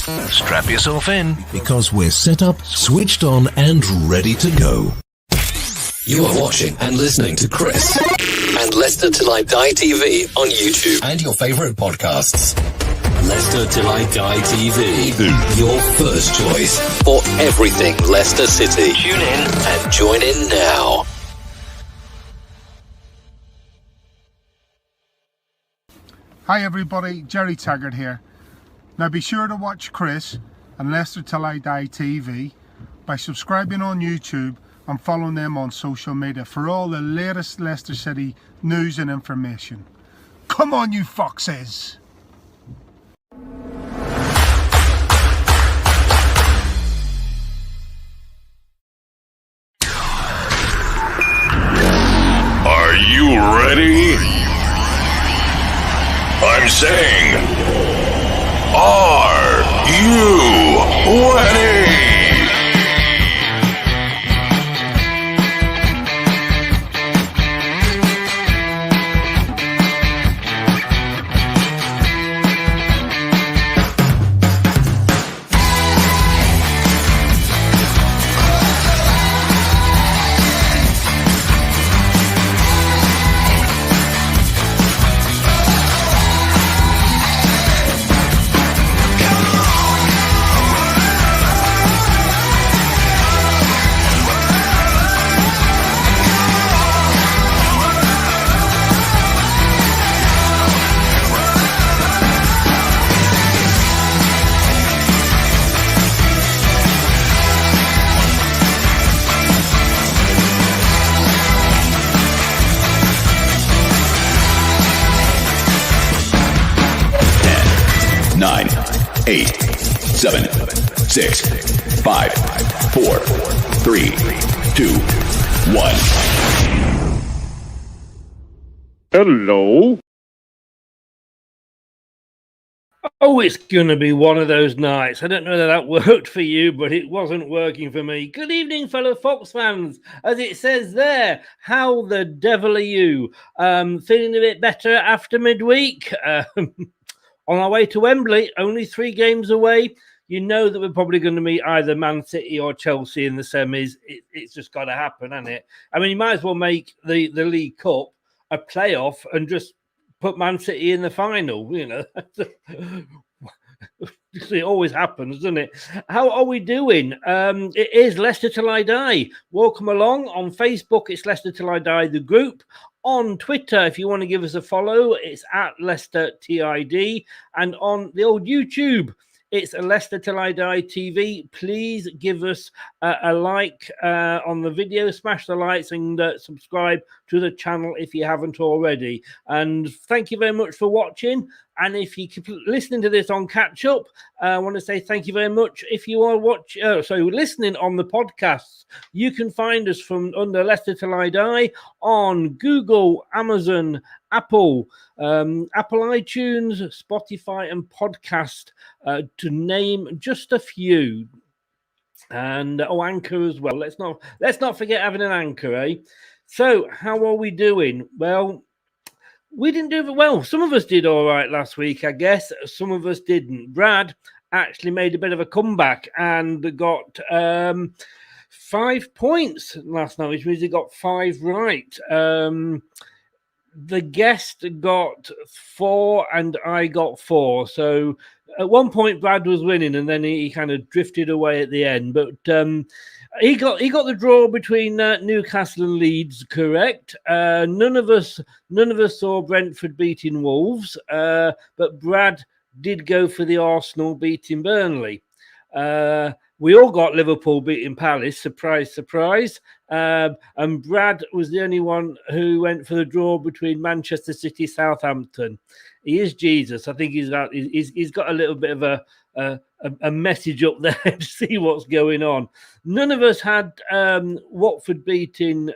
Strap yourself in, because we're set up, switched on, and ready to go. You are watching and listening to Chris and Leicester Till I Die TV on YouTube and your favourite podcasts. Leicester Till I Die TV, your first choice for everything Leicester City. Tune in and join in now. Hi everybody, Jerry Taggart here. Now be sure to watch Chris and Leicester Till I Die TV by subscribing on YouTube and following them on social media for all the latest Leicester City news and information. Come on you foxes! are you ready? I'm saying, are you ready? Nine, 8, 7, 6, 5, 4, 3, 2, 1. Hello. Oh, it's going to be one of those nights. I don't know that that worked for you, but it wasn't working for me. Good evening, fellow Fox fans. As it says there, how the devil are you? Feeling a bit better after midweek? On our way to Wembley, only 3 games away. You know that we're probably going to meet either Man City or Chelsea in the semis. It's just got to happen, hasn't it? I mean, you might as well make the League Cup a playoff and just put Man City in the final, you know. It always happens, doesn't it? How are we doing? It is Leicester Till I Die. Welcome along. On Facebook, it's Leicester Till I Die, the group. On Twitter, if you want to give us a follow, it's at Leicester TID. And on the old YouTube, it's a Leicester Till I Die TV. Please give us a like on the video, smash the likes, and subscribe to the channel if you haven't already. And thank you very much for watching. And if you keep listening to this on catch up, I want to say thank you very much. If you are listening on the podcasts, you can find us from under Leicester Till I Die on Google, Amazon, Apple iTunes, Spotify, and podcast, to name just a few. And Anchor as well. Let's not forget having an Anchor, eh? So how are we doing? Well, we didn't do well. Some of us did all right last week, I guess. Some of us didn't. Brad actually made a bit of a comeback and got 5 points last night, which means he got 5 right. The guest got 4 and I got 4. So at one point Brad was winning and then he kind of drifted away at the end. But he got the draw between Newcastle and Leeds correct. None of us saw Brentford beating Wolves, but Brad did go for the Arsenal beating Burnley. We all got Liverpool beating Palace, surprise, surprise. And Brad was the only one who went for the draw between Manchester City, Southampton. He is Jesus. I think he's got a little bit of a message up there to see what's going on. None of us had Watford beating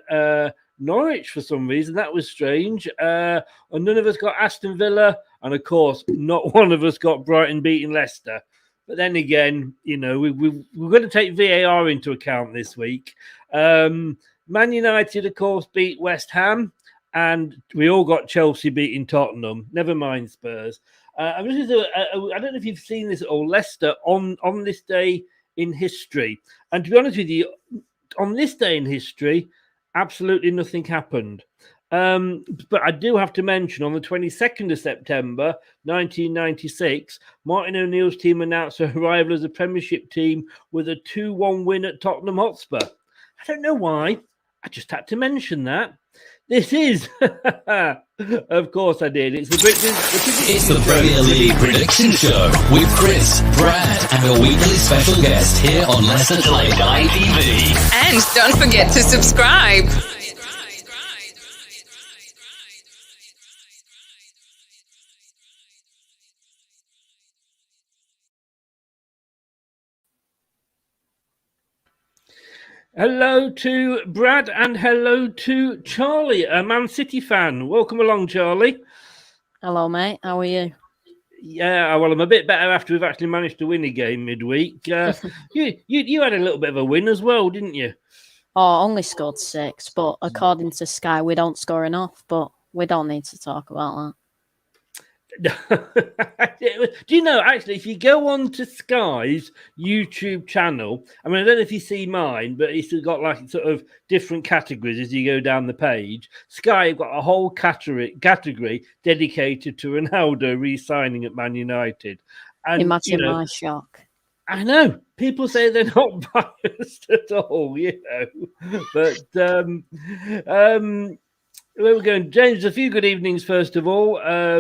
Norwich for some reason. That was strange. And none of us got Aston Villa. And of course, not one of us got Brighton beating Leicester. But then again, you know, we're going to take VAR into account this week. Man United, of course, beat West Ham. And we all got Chelsea beating Tottenham. Never mind Spurs. I'm just going to do, I don't know if you've seen this at all, Leicester on this day in history. And to be honest with you, on this day in history, absolutely nothing happened. But I do have to mention on the 22nd of September 1996, Martin O'Neill's team announced their arrival as a Premiership team with a 2-1 win at Tottenham Hotspur. I don't know why. I just had to mention that. This is, of course I did. It's the Premier League Prediction Show with Chris, Brad, and a weekly special guest here on Leicester Till I Die TV. And don't forget to subscribe. Hello to Brad and hello to Charlie, a Man City fan. Welcome along, Charlie. Hello, mate. How are you? Yeah, well, I'm a bit better after we've actually managed to win a game midweek. You had a little bit of a win as well, didn't you? Oh, only scored 6, but according to Sky, we don't score enough, but we don't need to talk about that. Do you know, actually, if you go on to Sky's YouTube channel, I mean, I don't know if you see mine, but it's got like sort of different categories as you go down the page. Sky have got a whole category dedicated to Ronaldo re-signing at Man United. And, imagine my shock. I know. People say they're not biased at all, you know. But where we're going, James, a few good evenings, first of all.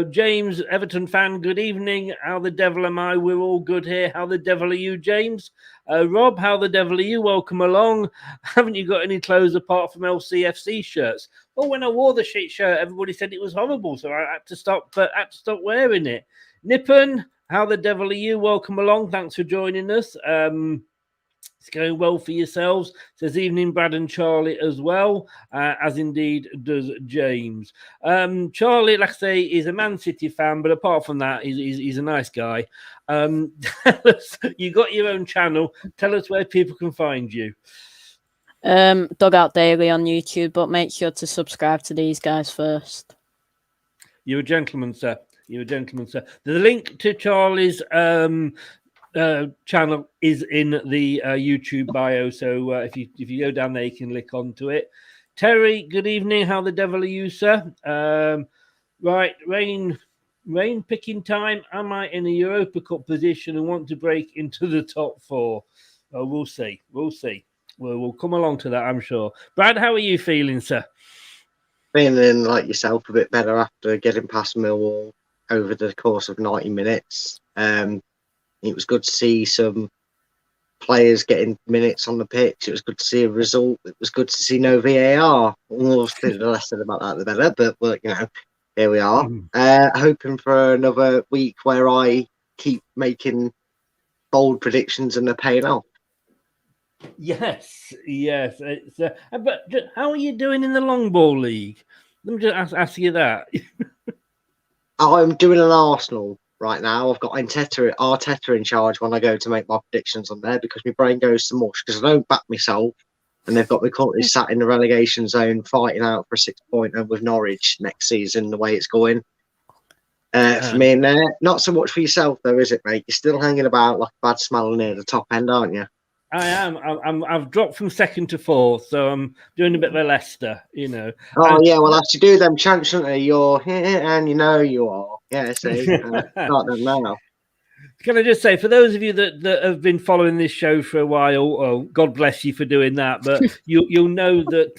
James, Everton fan, good evening. How the devil am I? We're all good here. How the devil are you, James? Rob, how the devil are you? Welcome along. Haven't you got any clothes apart from LCFC shirts? Well, when I wore the shit shirt, everybody said it was horrible, so I had to stop wearing it. Nippon, how the devil are you? Welcome along. Thanks for joining us. It's going well for yourselves. Says evening, Brad and Charlie as well, as indeed does James. Charlie, like I say, is a Man City fan, but apart from that, he's a nice guy. Tell us, you got your own channel. Tell us where people can find you. Dugout Daily on YouTube, but make sure to subscribe to these guys first. You're a gentleman, sir. You're a gentleman, sir. The link to Charlie's channel is in the YouTube bio, so if you go down there, you can click onto it. Terry, good evening. How the devil are you, sir? Right, rain picking time. Am I in a Europa Cup position and want to break into the top 4? Well, we'll see. We'll come along to that, I'm sure. Brad, how are you feeling, sir? Feeling like yourself, a bit better after getting past Millwall over the course of 90 minutes. It was good to see some players getting minutes on the pitch. It was good to see a result. It was good to see no VAR. The less said about that, the better. But you know, here we are. Hoping for another week where I keep making bold predictions and they're paying off. Yes. It's, but how are you doing in the long ball league? Let me just ask you that. I'm doing an Arsenal right now. I've got Arteta in charge when I go to make my predictions on there because my brain goes to mush because I don't back myself, and they've got me currently sat in the relegation zone fighting out for a 6-pointer with Norwich next season. The way it's going for me in there, not so much for yourself though, is it, mate? You're still hanging about like a bad smell near the top end, aren't you? I am. I've dropped from 2nd to 4th, so I'm doing a bit of a Leicester, you know. Oh, yeah, well, as you do them chants, shouldn't they? You're here and you know you are. Yeah, see, start them now. Can I just say, for those of you that have been following this show for a while, oh, God bless you for doing that, but you'll know that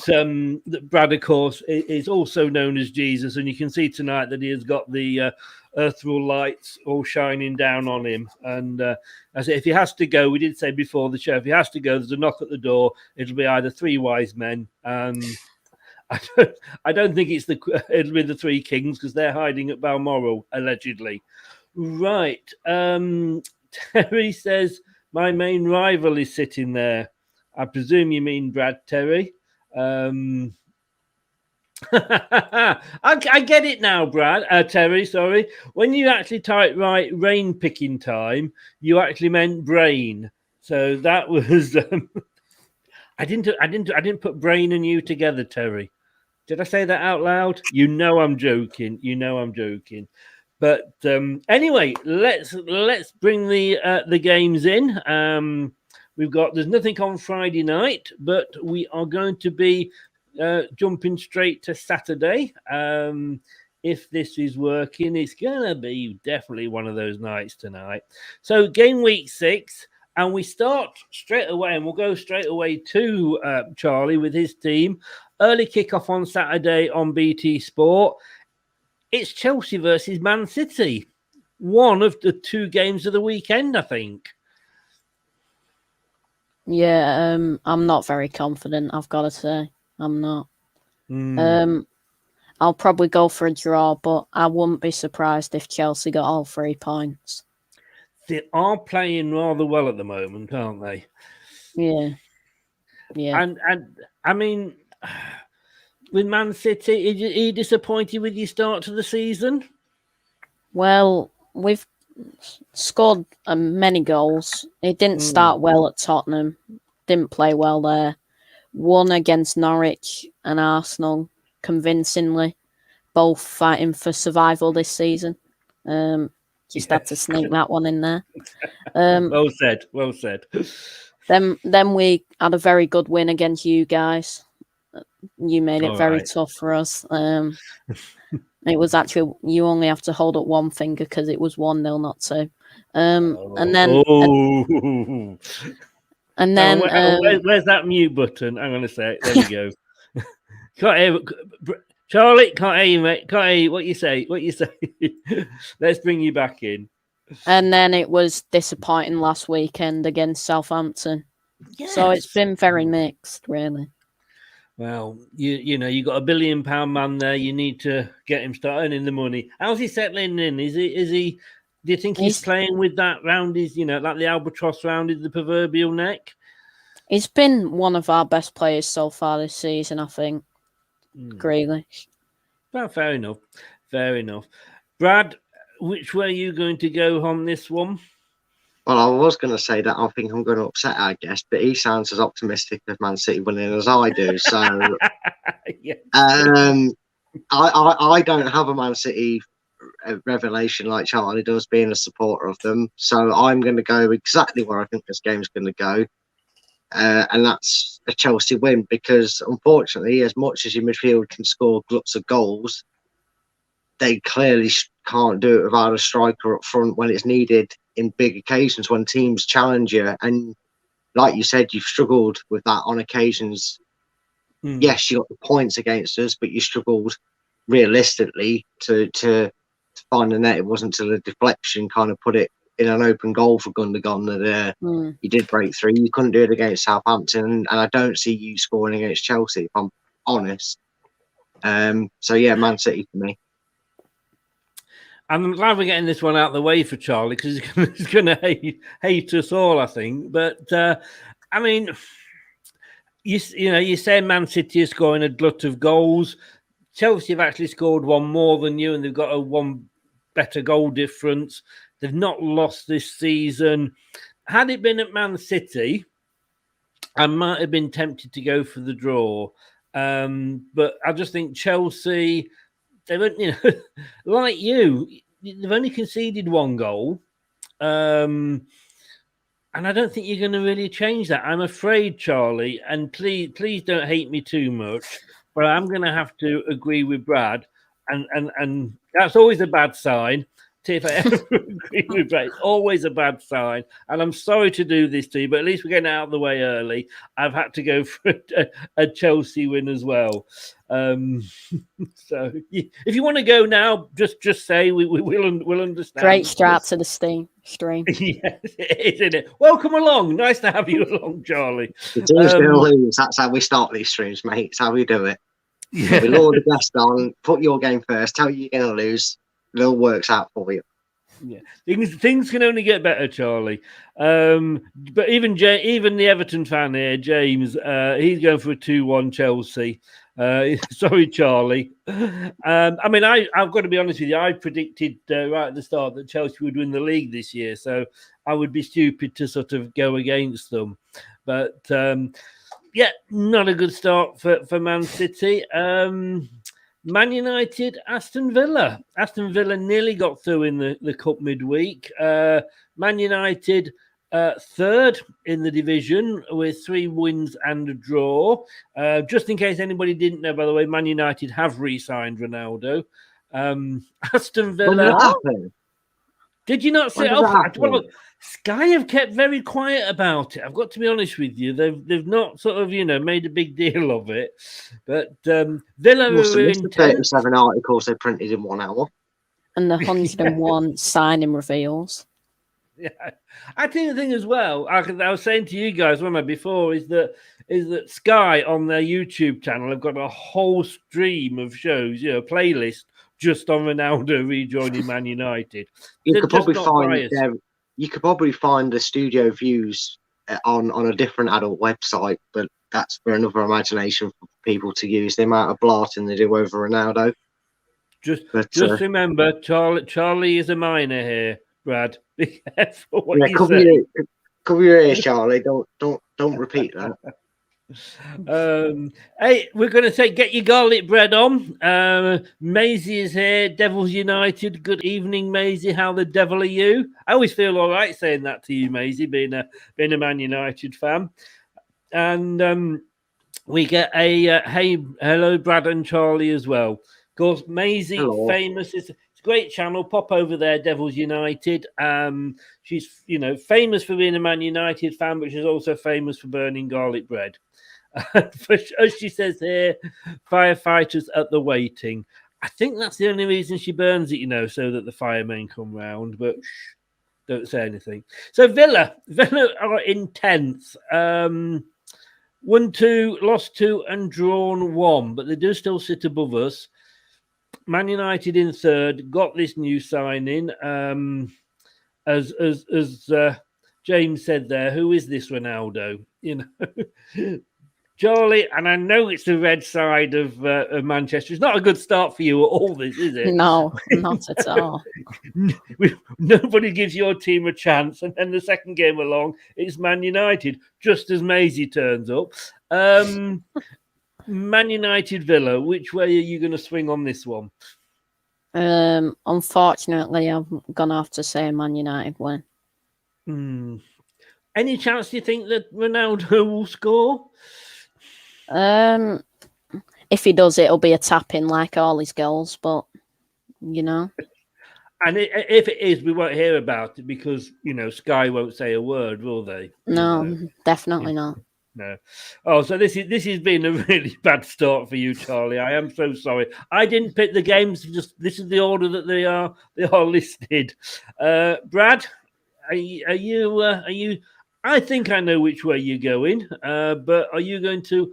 that Brad, of course, is also known as Jesus, and you can see tonight that he has got the earthreal lights all shining down on him. And I say, if he has to go, we did say before the show, if he has to go, there's a knock at the door. It'll be either 3 wise men. I don't think it'll be the 3 kings because they're hiding at Balmoral, allegedly. Right. Terry says, my main rival is sitting there. I presume you mean Brad, Terry. I get it now, Brad. Terry, sorry. When you actually type right rain picking time, you actually meant brain. So that was I didn't put brain and you together, Terry. Did I say that out loud? You know I'm joking. But anyway, let's bring the games in. There's nothing on Friday night, but we are going to be jumping straight to Saturday. If this is working, it's going to be definitely one of those nights tonight. So game week 6, and we start straight away, and we'll go straight away to Charlie with his team. Early kickoff on Saturday on BT Sport. It's Chelsea versus Man City. One of the 2 games of the weekend, I think. Yeah, I'm not very confident, I've got to say. I'm not. I'll probably go for a draw, but I wouldn't be surprised if Chelsea got all 3 points. They are playing rather well at the moment, aren't they? Yeah. And I mean, with Man City, are you disappointed with your start to the season? Well, we've scored many goals. It didn't start well at Tottenham. Didn't play well there. Won against Norwich and Arsenal convincingly, both fighting for survival this season. Just had to sneak that one in there. Well said. Then we had a very good win against you guys. You made it very tough for us. It was actually, you only have to hold up one finger because it was 1-0, not 2. And then where's that mute button? Hang on a sec. There we go. Can't hear, Charlie. Can't hear you, mate. Can't hear you. What you say? Let's bring you back in. And then it was disappointing last weekend against Southampton. Yes. So it's been very mixed, really. Well, you know, you got £1 billion man there. You need to get him started earning the money. How's he settling in? Is he? Do you think he's playing with that round his, like the albatross round the proverbial neck? He's been one of our best players so far this season, I think. Grealish. Well, fair enough. Brad, which way are you going to go on this one? Well, I was going to say that I think I'm going to upset our guest, but he sounds as optimistic of Man City winning as I do. So, I don't have a Man City revelation like Charlie does, being a supporter of them. So I'm going to go exactly where I think this game's going to go, and that's a Chelsea win. Because unfortunately, as much as your midfield can score gluts of goals, they clearly can't do it without a striker up front when it's needed in big occasions, when teams challenge you. And like you said, you've struggled with that on occasions. Yes, you got the points against us, but you struggled realistically to find the net. It wasn't until a deflection kind of put it in an open goal for Gundogan that you did break through. You couldn't do it against Southampton, and I don't see you scoring against Chelsea, if I'm honest. So yeah, Man City for me. I'm glad we're getting this one out of the way for Charlie, because he's going to hate us all, I think. But I mean, you say Man City is scoring a glut of goals. Chelsea have actually scored one more than you, and they've got a one better goal difference. They've not lost this season. Had it been at Man City, I might have been tempted to go for the draw. But I just think Chelsea, they went, like you, they've only conceded one goal. And I don't think you're going to really change that. I'm afraid, Charlie, and please don't hate me too much, but I'm going to have to agree with Brad. And that's always a bad sign. If I ever agree with Brad, it's always a bad sign. And I'm sorry to do this to you, but at least we're getting out of the way early. I've had to go for a Chelsea win as well. So if you want to go now, just say we'll understand. Great start to the stream. Yes, it is, isn't it? Welcome along. Nice to have you along, Charlie. The team's going to lose. That's how we start these streams, mate. It's how we do it. Yeah. We lure the guest on, put your game first, tell you you're going to lose. It all works out for you. Yeah, things can only get better, Charlie. But even the Everton fan here, James, he's going for a 2-1 Chelsea. Sorry, Charlie. I mean, I've got to be honest with you. I predicted right at the start that Chelsea would win the league this year, so I would be stupid to sort of go against them. But yeah, not a good start for Man City. Man United, Aston Villa. Aston Villa nearly got through in the cup midweek. Man United third in the division with 3 wins and a draw. Just in case anybody didn't know, by the way, Man United have re-signed Ronaldo. Aston When did Villa. that happen? Did you not see When it? did that happen? Well, Sky have kept very quiet about it. I've got to be honest with you. They've not sort of made a big deal of it. But Villa Must were have missed the intense. 37 articles they printed in 1 hour. And the 101 signing reveals. Yeah, I think the thing as well. I was saying to you guys, wasn't I, before, is that Sky on their YouTube channel have got a whole stream of shows, playlist just on Ronaldo rejoining Man United. You could probably find the studio views on a different adult website, but that's for another imagination for people to use. The amount of blarting they do over Ronaldo. Just remember, Charlie is a minor here, Brad. Be careful what you say. Cover your ears, Charlie. Don't repeat that. Hey, we're going to say get your garlic bread on. Maisie is here. Devils United. Good evening, Maisie. How the devil are you? I always feel all right saying that to you, Maisie, being a Man United fan. And we get a hey, hello, Brad and Charlie as well. Of course, Maisie, hello. Famous. It's a great channel. Pop over there, Devils United. She's famous for being a Man United fan, but she's also famous for burning garlic bread. As she says here, firefighters at the waiting. I think that's the only reason she burns it, so that the firemen come round. But don't say anything. So Villa are in 10th. 1-2, lost 2, and drawn 1, but they do still sit above us. Man United in 3rd, got this new signing. As James said there, who is this Ronaldo? Charlie, and I know it's the red side of Manchester. It's not a good start for you at all, this, is it? No, not at all. Nobody gives your team a chance, and then the second game along, it's Man United, just as Maisie turns up. Man United Villa, which way are you going to swing on this one? Unfortunately, I'm going to have to say Man United win. Any chance do you think that Ronaldo will score? If he does, it'll be a tap-in like all his goals, but, And if it is, we won't hear about it because, Sky won't say a word, will they? No, definitely not. No. Oh, so this has been a really bad start for you, Charlie. I am so sorry. I didn't pick the games. Just this is the order that they are listed. Brad, are you? I think I know which way you're going. But are you going to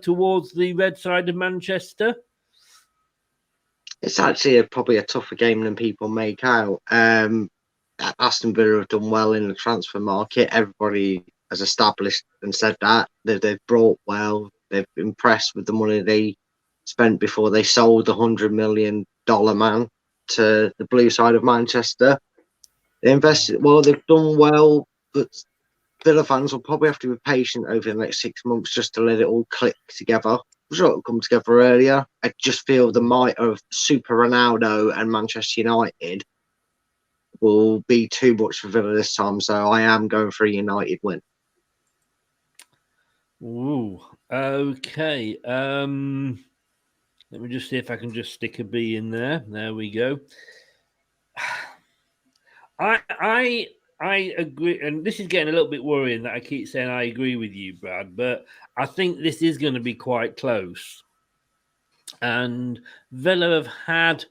towards the red side of Manchester? It's actually probably a tougher game than people make out. Aston Villa have done well in the transfer market. Everybody has established and said that they've brought well. They've impressed with the money they spent before they sold the $100 million man to the blue side of Manchester. They invested well. They've done well, but Villa fans will probably have to be patient over the next 6 months just to let it all click together. I'm sure it'll come together earlier. I just feel the might of Super Ronaldo and Manchester United will be too much for Villa this time. So I am going for a United win. Ooh, okay. Let me just see if I can just stick a B in there. There we go. I agree, and this is getting a little bit worrying that I keep saying I agree with you, Brad, but I think this is going to be quite close. And Villa have had,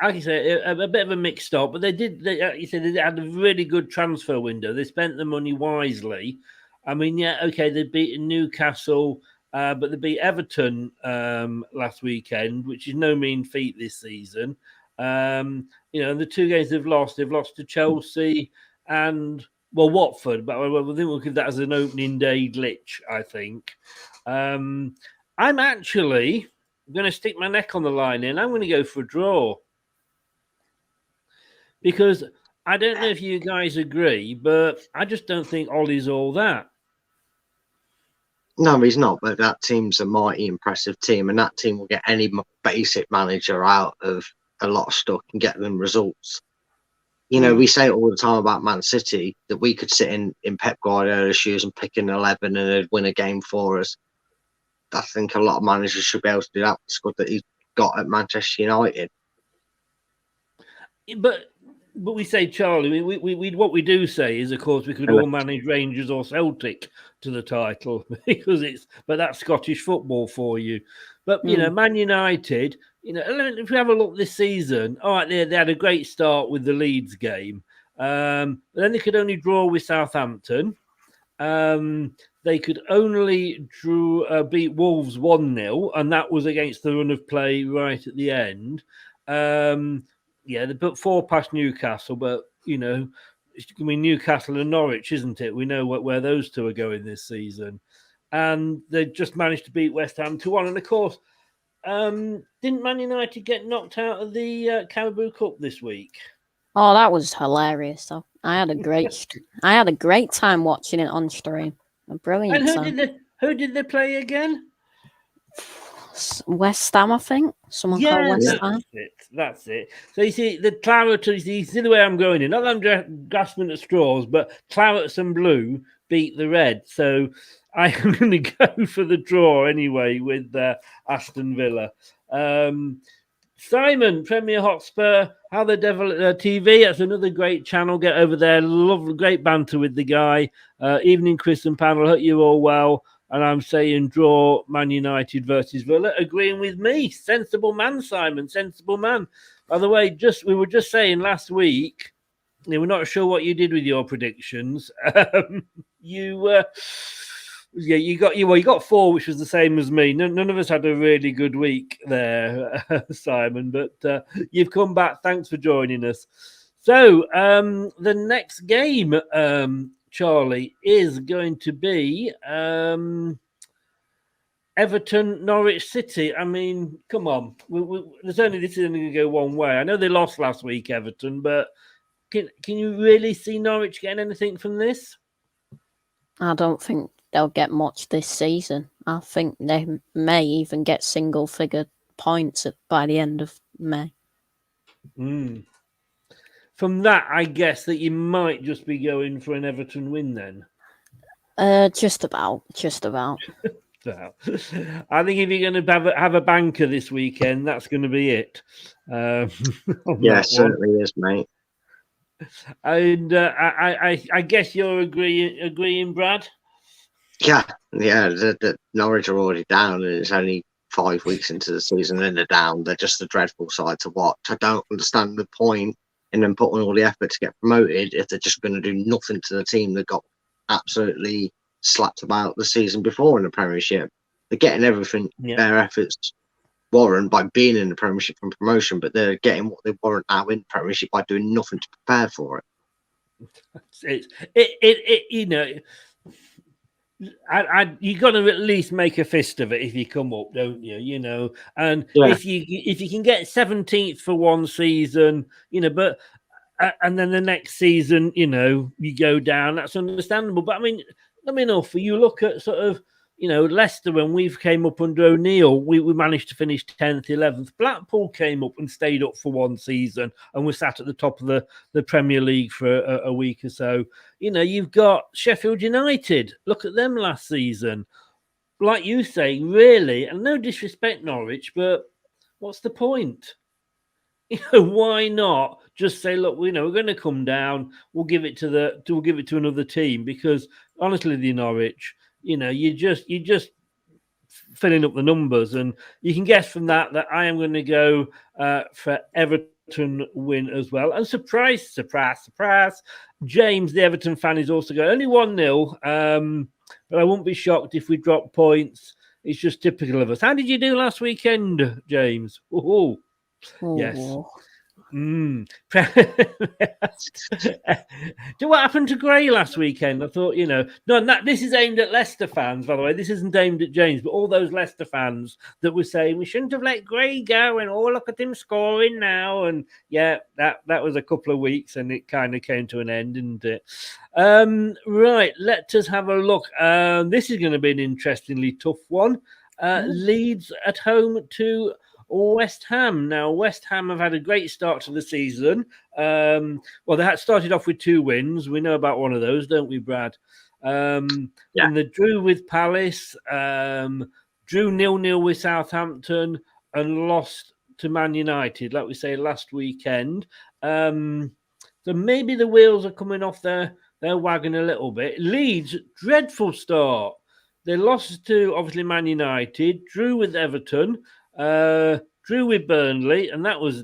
like you say, a bit of a mixed up, but they had a really good transfer window. They spent the money wisely. I mean, yeah, okay, they beat Newcastle, but they beat Everton last weekend, which is no mean feat this season. The 2 games they've lost to Chelsea and, Watford, but I think we'll give that as an opening day glitch, I think. I'm actually going to stick my neck on the line here, and I'm going to go for a draw. Because I don't know if you guys agree, but I just don't think Ollie's all that. No, he's not. But that team's a mighty impressive team, and that team will get any basic manager out of a lot of stuff and get them results. You know, we say it all the time about Man City that we could sit in Pep Guardiola's shoes and pick an 11 and it'd win a game for us. I think a lot of managers should be able to do that with the squad that he's got at Manchester United. But we say, Charlie, we what we do say is, of course, we could all manage Rangers or Celtic to the title because but that's Scottish football for you. But, you know, Man United, you know, if we have a look this season, all right, they had a great start with the Leeds game. But then they could only draw with Southampton. They could only beat Wolves 1-0, and that was against the run of play right at the end. They put 4 past Newcastle, but, you know, it's going to be Newcastle and Norwich, isn't it? We know where those two are going this season. And they just managed to beat West Ham 2-1. And, of course, didn't Man United get knocked out of the Carabao Cup this week? Oh, that was hilarious. I had a great time watching it on stream. A brilliant And who did they play again? West Ham, I think. Someone called West Ham. That's it. So you see, the claret, you see the way I'm going in. Not that I'm grasping at straws, but clarets and blue beat the red. So I am going to go for the draw anyway with Aston Villa. Simon, Premier Hotspur, How the Devil TV. That's another great channel. Get over there. Love great banter with the guy. Evening, Chris and panel. Hope you're all well. And I'm saying draw Man United versus Villa. Agreeing with me. Sensible man, Simon. Sensible man. By the way, we were just saying last week, we're not sure what you did with your predictions. You got 4, which was the same as me. None of us had a really good week there, Simon, but you've come back. Thanks for joining us. So the next game, Charlie, is going to be Everton, Norwich City. I mean, come on. This is only going to go one way. I know they lost last week, Everton, but can you really see Norwich getting anything from this? I don't think they'll get much this season. I think they may even get single-figure points by the end of May. From that, I guess that you might just be going for an Everton win then. Just about. So, I think if you're going to have a banker this weekend, that's going to be it. Yeah, certainly is, mate. And I guess you're agreeing, Brad? Yeah. The Norwich are already down, and it's only 5 weeks into the season, and they're down. They're just a dreadful side to watch. I don't understand the point in them putting all the effort to get promoted if they're just going to do nothing to the team that got absolutely slapped about the season before in the Premiership. They're getting everything their efforts warrant by being in the Premiership and promotion, but they're getting what they warrant now in the Premiership by doing nothing to prepare for it. You know, you got to at least make a fist of it if you come up, don't you? You know, and if you can get 17th for one season, you know, but and then the next season, you know, you go down. That's understandable. But I mean enough. You look at sort of, you know, Leicester, when we came up under O'Neill, we managed to finish 10th, 11th. Blackpool came up and stayed up for one season and was sat at the top of the Premier League for a week or so. You know, you've got Sheffield United. Look at them last season. Like you say, really, and no disrespect, Norwich, but what's the point? You know, why not just say, look, you know, we're going to come down. We'll give it to another team, because honestly, the Norwich, you know, you just filling up the numbers, and you can guess from that I am going to go for Everton win as well. And surprise, James, the Everton fan, is also going only 1-0. But I won't be shocked if we drop points. It's just typical of us. How did you do last weekend, James? Yes. Do what happened to Gray last weekend? I thought, this is aimed at Leicester fans, by the way. This isn't aimed at James, but all those Leicester fans that were saying we shouldn't have let Gray go, and look at him scoring now. And yeah, that was a couple of weeks, and it kind of came to an end, didn't it? Right, let us have a look. This is going to be an interestingly tough one. Leeds at home to West Ham. Now, West Ham have had a great start to the season. They had started off with 2 wins. We know about one of those, don't we, Brad? And they drew with Palace, drew 0-0 with Southampton, and lost to Man United, like we say, last weekend. So maybe the wheels are coming off their wagon a little bit. Leeds, dreadful start. They lost to, obviously, Man United, drew with Everton, drew with Burnley, and that was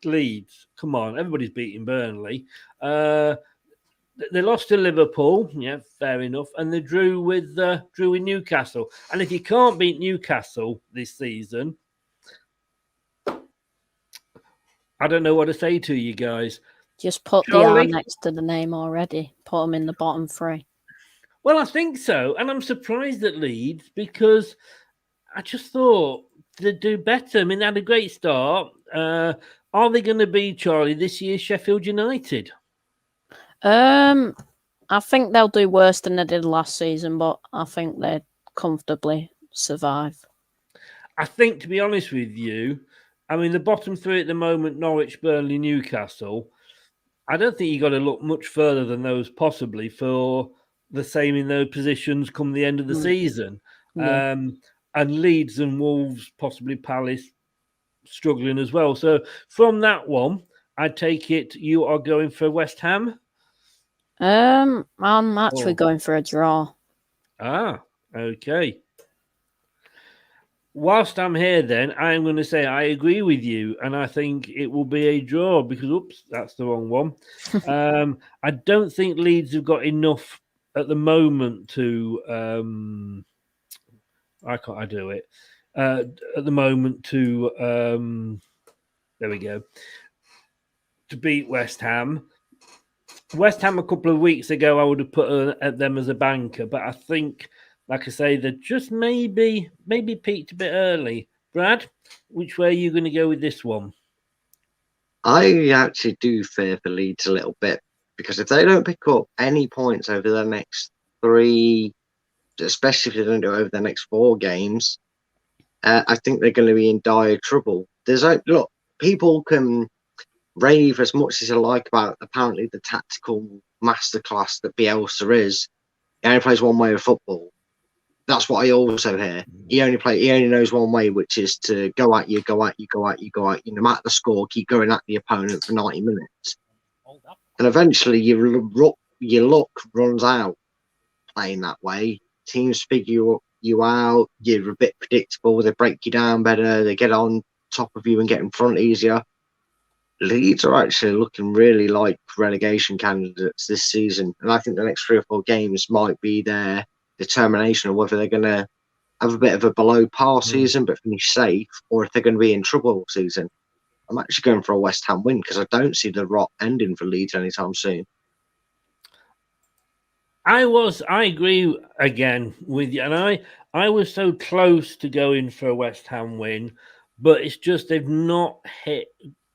Leeds. Come on, everybody's beating Burnley. They lost to Liverpool, yeah, fair enough, and they drew with Newcastle. And if you can't beat Newcastle this season, I don't know what to say to you guys. Just put Charlie? the R next to the name already. Put them in the bottom 3. Well, I think so, and I'm surprised at Leeds because I just thought they'd do better. I mean, they had a great start. Are they going to be, Charlie, this year Sheffield United? I think they'll do worse than they did last season, but I think they'd comfortably survive. I think, to be honest with you, I mean, the bottom 3 at the moment, Norwich, Burnley, Newcastle, I don't think you've got to look much further than those possibly for the same in those positions come the end of the season. Yeah. And Leeds and Wolves, possibly Palace, struggling as well. So from that one, I take it you are going for West Ham? I'm actually going for a draw. Ah, okay. Whilst I'm here then, I'm going to say I agree with you, and I think it will be a draw because, oops, that's the wrong one. I don't think Leeds have got enough at the moment to... Why can't I do it? At the moment to there we go, to beat West Ham. West Ham a couple of weeks ago, I would have put at them as a banker, but I think, like I say, they're just maybe peaked a bit early. Brad, which way are you going to go with this one? I actually do fear for Leeds a little bit because if they don't pick up any points over the next 3, especially if they don't do it over the next 4 games, I think they're going to be in dire trouble. Look, people can rave as much as they like about apparently the tactical masterclass that Bielsa is. He only plays one way of football. That's what I also hear. He only knows one way, which is to go at you. No matter the score, keep going at the opponent for 90 minutes. And eventually your luck runs out playing that way. Teams figure you out. You're a bit predictable. They break you down better. They get on top of you and get in front easier. Leeds are actually looking really like relegation candidates this season. And I think the next 3 or 4 games might be their determination of whether they're going to have a bit of a below par season but finish safe, or if they're going to be in trouble all season. I'm actually going for a West Ham win because I don't see the rot ending for Leeds anytime soon. I agree again with you, and I was so close to going for a West Ham win, but it's just they've not hit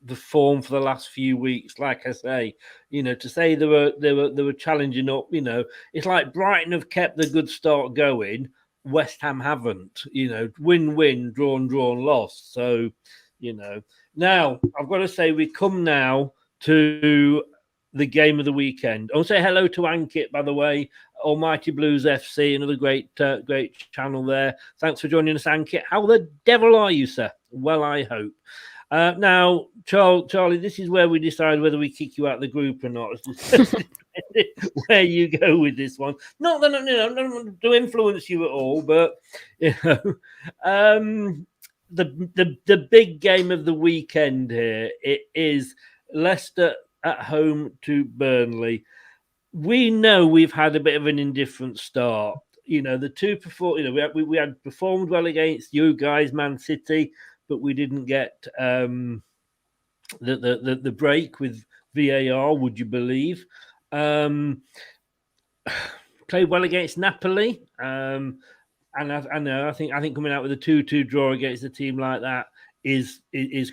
the form for the last few weeks. Like I say, to say they were challenging up, it's like Brighton have kept the good start going. West Ham haven't, win, drawn, lost. So, now I've got to say we come now to the game of the weekend. I'll say hello to Ankit, by the way, Almighty Blues FC, another great channel there. Thanks for joining us, Ankit. How the devil are you, sir? Well, I hope. Now, Charlie, this is where we decide whether we kick you out of the group or not. Where you go with this one. Not that I don't want to influence you at all, but the big game of the weekend here, it is Leicester at home to Burnley. We know we've had a bit of an indifferent start. The two we had performed well against you guys, Man City, but we didn't get the break with VAR. Would you believe? Played well against Napoli, and I know I think coming out with a 2-2 draw against a team like that is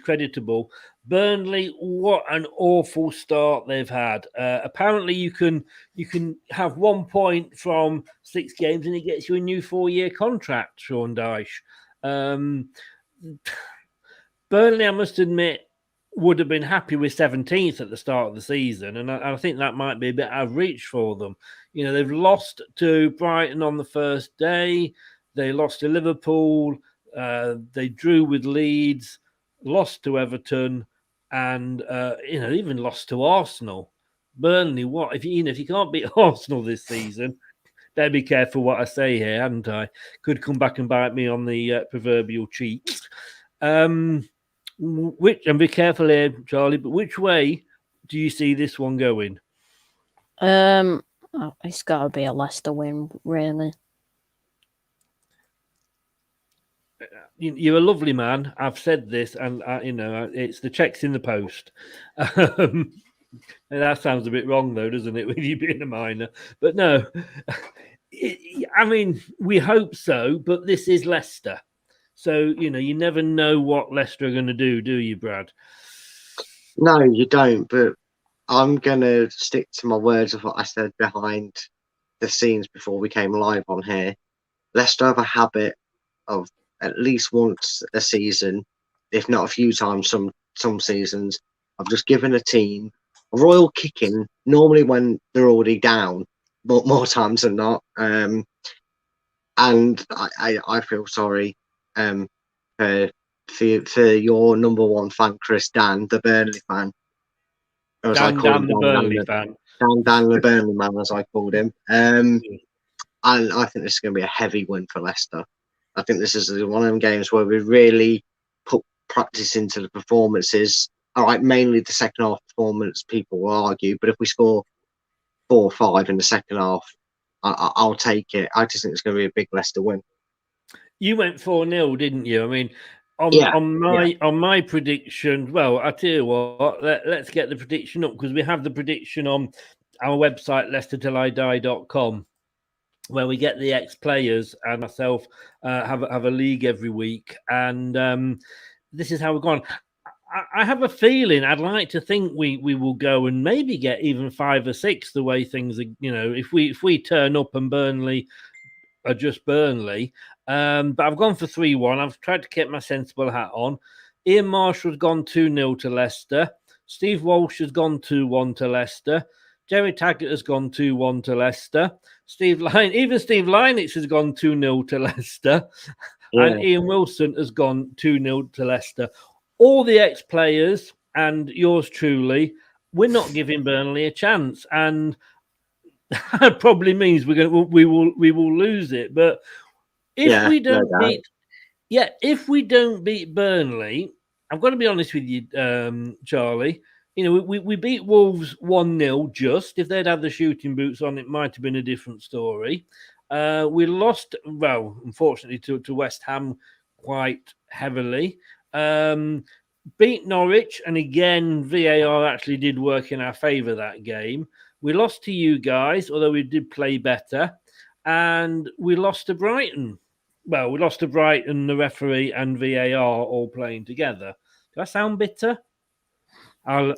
creditable. Burnley, what an awful start they've had. Apparently, you can have 1 point from 6 games, and it gets you a new 4-year contract. Sean Dyche. Burnley, I must admit, would have been happy with 17th at the start of the season, and I think that might be a bit out of reach for them. You know, they've lost to Brighton on the first day, they lost to Liverpool, they drew with Leeds, lost to Everton, and even lost to Arsenal. Burnley, what if you can't beat Arsenal this season? Better be careful what I say here, hadn't I? Could come back and bite me on the proverbial cheeks. And be careful here, Charlie, but which way do you see this one going? It's got to be a Leicester win, really. You're a lovely man. I've said this, and it's the checks in the post. That sounds a bit wrong, though, doesn't it, with you being a minor? But no, I mean, we hope so, but this is Leicester. So, you never know what Leicester are going to do you, Brad? No, you don't, but I'm going to stick to my words of what I said behind the scenes before we came live on here. Leicester have a habit of at least once a season, if not a few times some seasons, of just giving a team a royal kicking, normally when they're already down, but more times than not. And I feel sorry for your number one fan, Chris, Dan, the Burnley fan. Dan the Burnley fan. Dan the Burnley man, as I called him. And I think this is going to be a heavy win for Leicester. I think this is one of them games where we really put practice into the performances. All right, mainly the second half performance, people will argue, but if we score 4 or 5 in the second half, I'll take it. I just think it's going to be a big Leicester win. You went 4-0, didn't you? I mean, on my prediction, well, I tell you what, let's get the prediction up, because we have the prediction on our website, LeicesterTillIDie.com, where we get the ex-players, and myself have a league every week, and this is how we're going. I have a feeling, I'd like to think we will go and maybe get even 5 or 6 the way things are. If we turn up and Burnley are just Burnley. But I've gone for 3-1. I've tried to keep my sensible hat on. Ian Marshall's gone 2-0 to Leicester. Steve Walsh has gone 2-1 to Leicester. Jerry Taggart has gone 2-1 to Leicester. Even Steve Lynitz has gone 2-0 to Leicester. Yeah. And Ian Wilson has gone 2-0 to Leicester. All the ex-players and yours truly, we're not giving Burnley a chance, and that probably means we will lose it. But if we don't beat Burnley, I've got to be honest with you, Charlie. We beat Wolves 1-0. Just if they'd had the shooting boots on, it might have been a different story. We lost, well, unfortunately, to West Ham quite heavily. Beat Norwich, and again, VAR actually did work in our favour that game. We lost to you guys, although we did play better, and we lost to Brighton. Well, we lost to Brighton, the referee and VAR all playing together. Do I sound bitter? I'll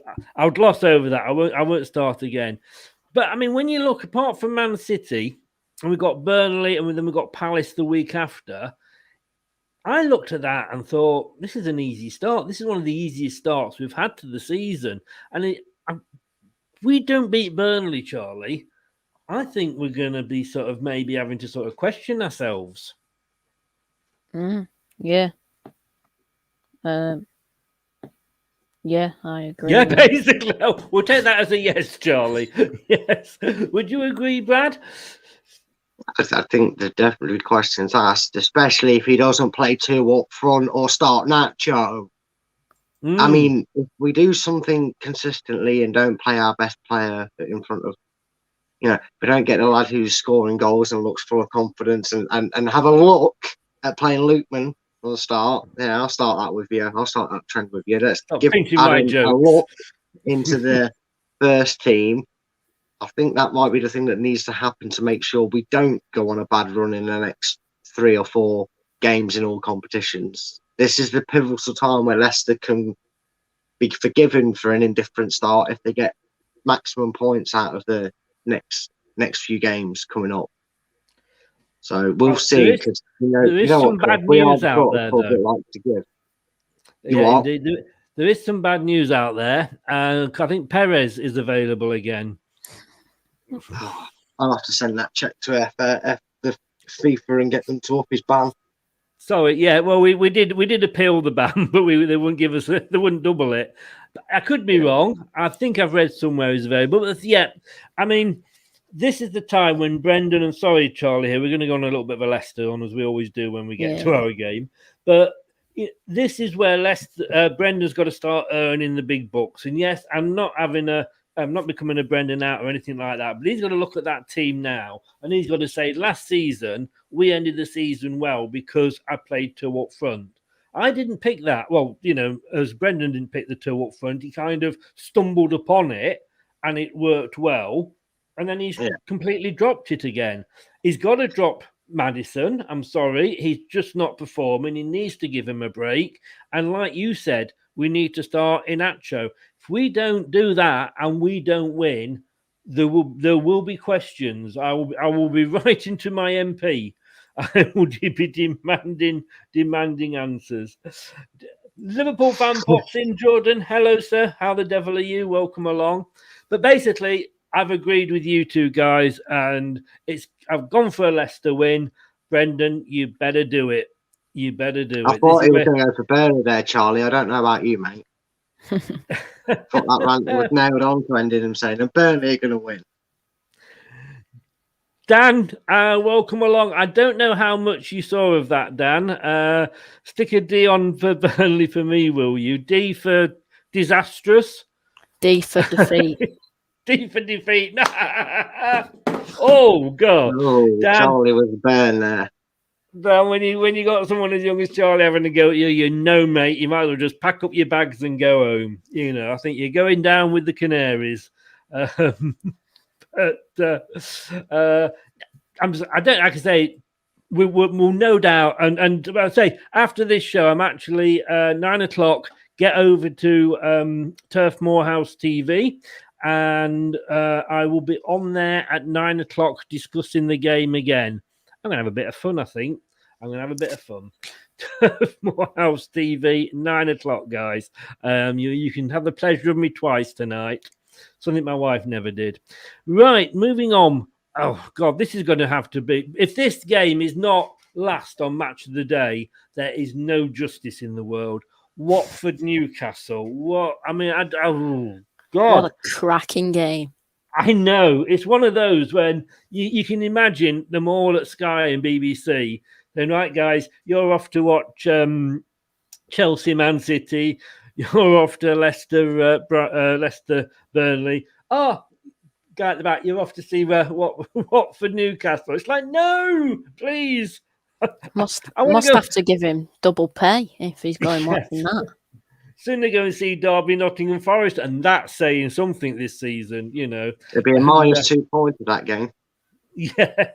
gloss over that. I won't start again. But I mean, when you look, apart from Man City, and we've got Burnley, and then we've got Palace the week after, I looked at that and thought, this is an easy start. This is one of the easiest starts we've had to the season. And if we don't beat Burnley, Charlie, I think we're going to be sort of maybe having to sort of question ourselves. Yeah. Yeah, I agree. Yeah, basically. We'll take that as a yes, Charlie. Yes. Would you agree, Brad? I think there's definitely questions asked, especially if he doesn't play 2 up front or start Nacho. I mean, if we do something consistently and don't play our best player in front of, we don't get the lad who's scoring goals and looks full of confidence and have a look at playing Lukeman We'll start. Yeah, I'll start that with you. I'll start that trend with you. Let's Stop give painting my Adam a jokes. look into the first team. I think that might be the thing that needs to happen to make sure we don't go on a bad run in the next 3 or 4 games in all competitions. This is the pivotal time where Leicester can be forgiven for an indifferent start if they get maximum points out of the next few games coming up. So we'll see, because there is some bad news out there, though. Like to give. Yeah, indeed. There is some bad news out there. I think Perez is available again. I'll have to send that check to the FIFA and get them to up his ban. Sorry, yeah. Well, we did appeal the ban, but they wouldn't give us. They wouldn't double it. I could be wrong. I think I've read somewhere he's available. But yeah, I mean, this is the time when Brendan, and sorry, Charlie, here we're going to go on a little bit of a Leicester on, as we always do when we get to our game. But this is where Leicester, Brendan's got to start earning the big bucks. And yes, I'm not becoming a Brendan out or anything like that, but he's got to look at that team now, and he's got to say, last season we ended the season well because I played 2 up front. I didn't pick that. Well, as Brendan didn't pick the 2 up front, he kind of stumbled upon it and it worked well. And then he's completely dropped it again. He's got to drop Maddison. I'm sorry. He's just not performing. He needs to give him a break. And like you said, we need to start Inacho. If we don't do that and we don't win, there will be questions. I will be writing to my MP. I will be demanding answers. Liverpool fan pops in. Jordan, hello, sir. How the devil are you? Welcome along. But basically, I've agreed with you two guys, and I've gone for a Leicester win. Brendan, you better do it. You better do it. I thought he was going to go for Burnley there, Charlie. I don't know about you, mate. I thought that rant was nailed on to ending him saying, and Burnley are going to win. Dan, welcome along. I don't know how much you saw of that, Dan. Stick a D on for Burnley for me, will you? D for disastrous. D for defeat. D for defeat. Oh, God. Oh, Dan, Charlie was burned there. Dan, when you got someone as young as Charlie having to go at you, mate, you might as well just pack up your bags and go home. I think you're going down with the Canaries. But I don't. Like I say, we'll no doubt. And I'll say after this show, I'm actually 9:00. Get over to Turf Moorhouse TV, and I will be on there at 9:00 discussing the game again. I'm gonna have a bit of fun. I think I'm gonna have a bit of fun. Turf Moorhouse TV, 9:00, guys. You can have the pleasure of me twice tonight. Something my wife never did. Right, moving on. Oh, God, this is going to have to be... If this game is not last on Match of the Day, there is no justice in the world. Watford, Newcastle. What? I mean, oh, God. What a cracking game. I know. It's one of those when you can imagine them all at Sky and BBC. Then, right, guys, you're off to watch Chelsea, Man City. You're off to Leicester, Burnley. Oh, guy at the back, you're off to see what for Newcastle. It's like, no, please. Must have to give him double pay if he's going watching that. Soon they go and see Derby, Nottingham Forest, and that's saying something this season, It'll be a minus 2 points of that game. Yeah.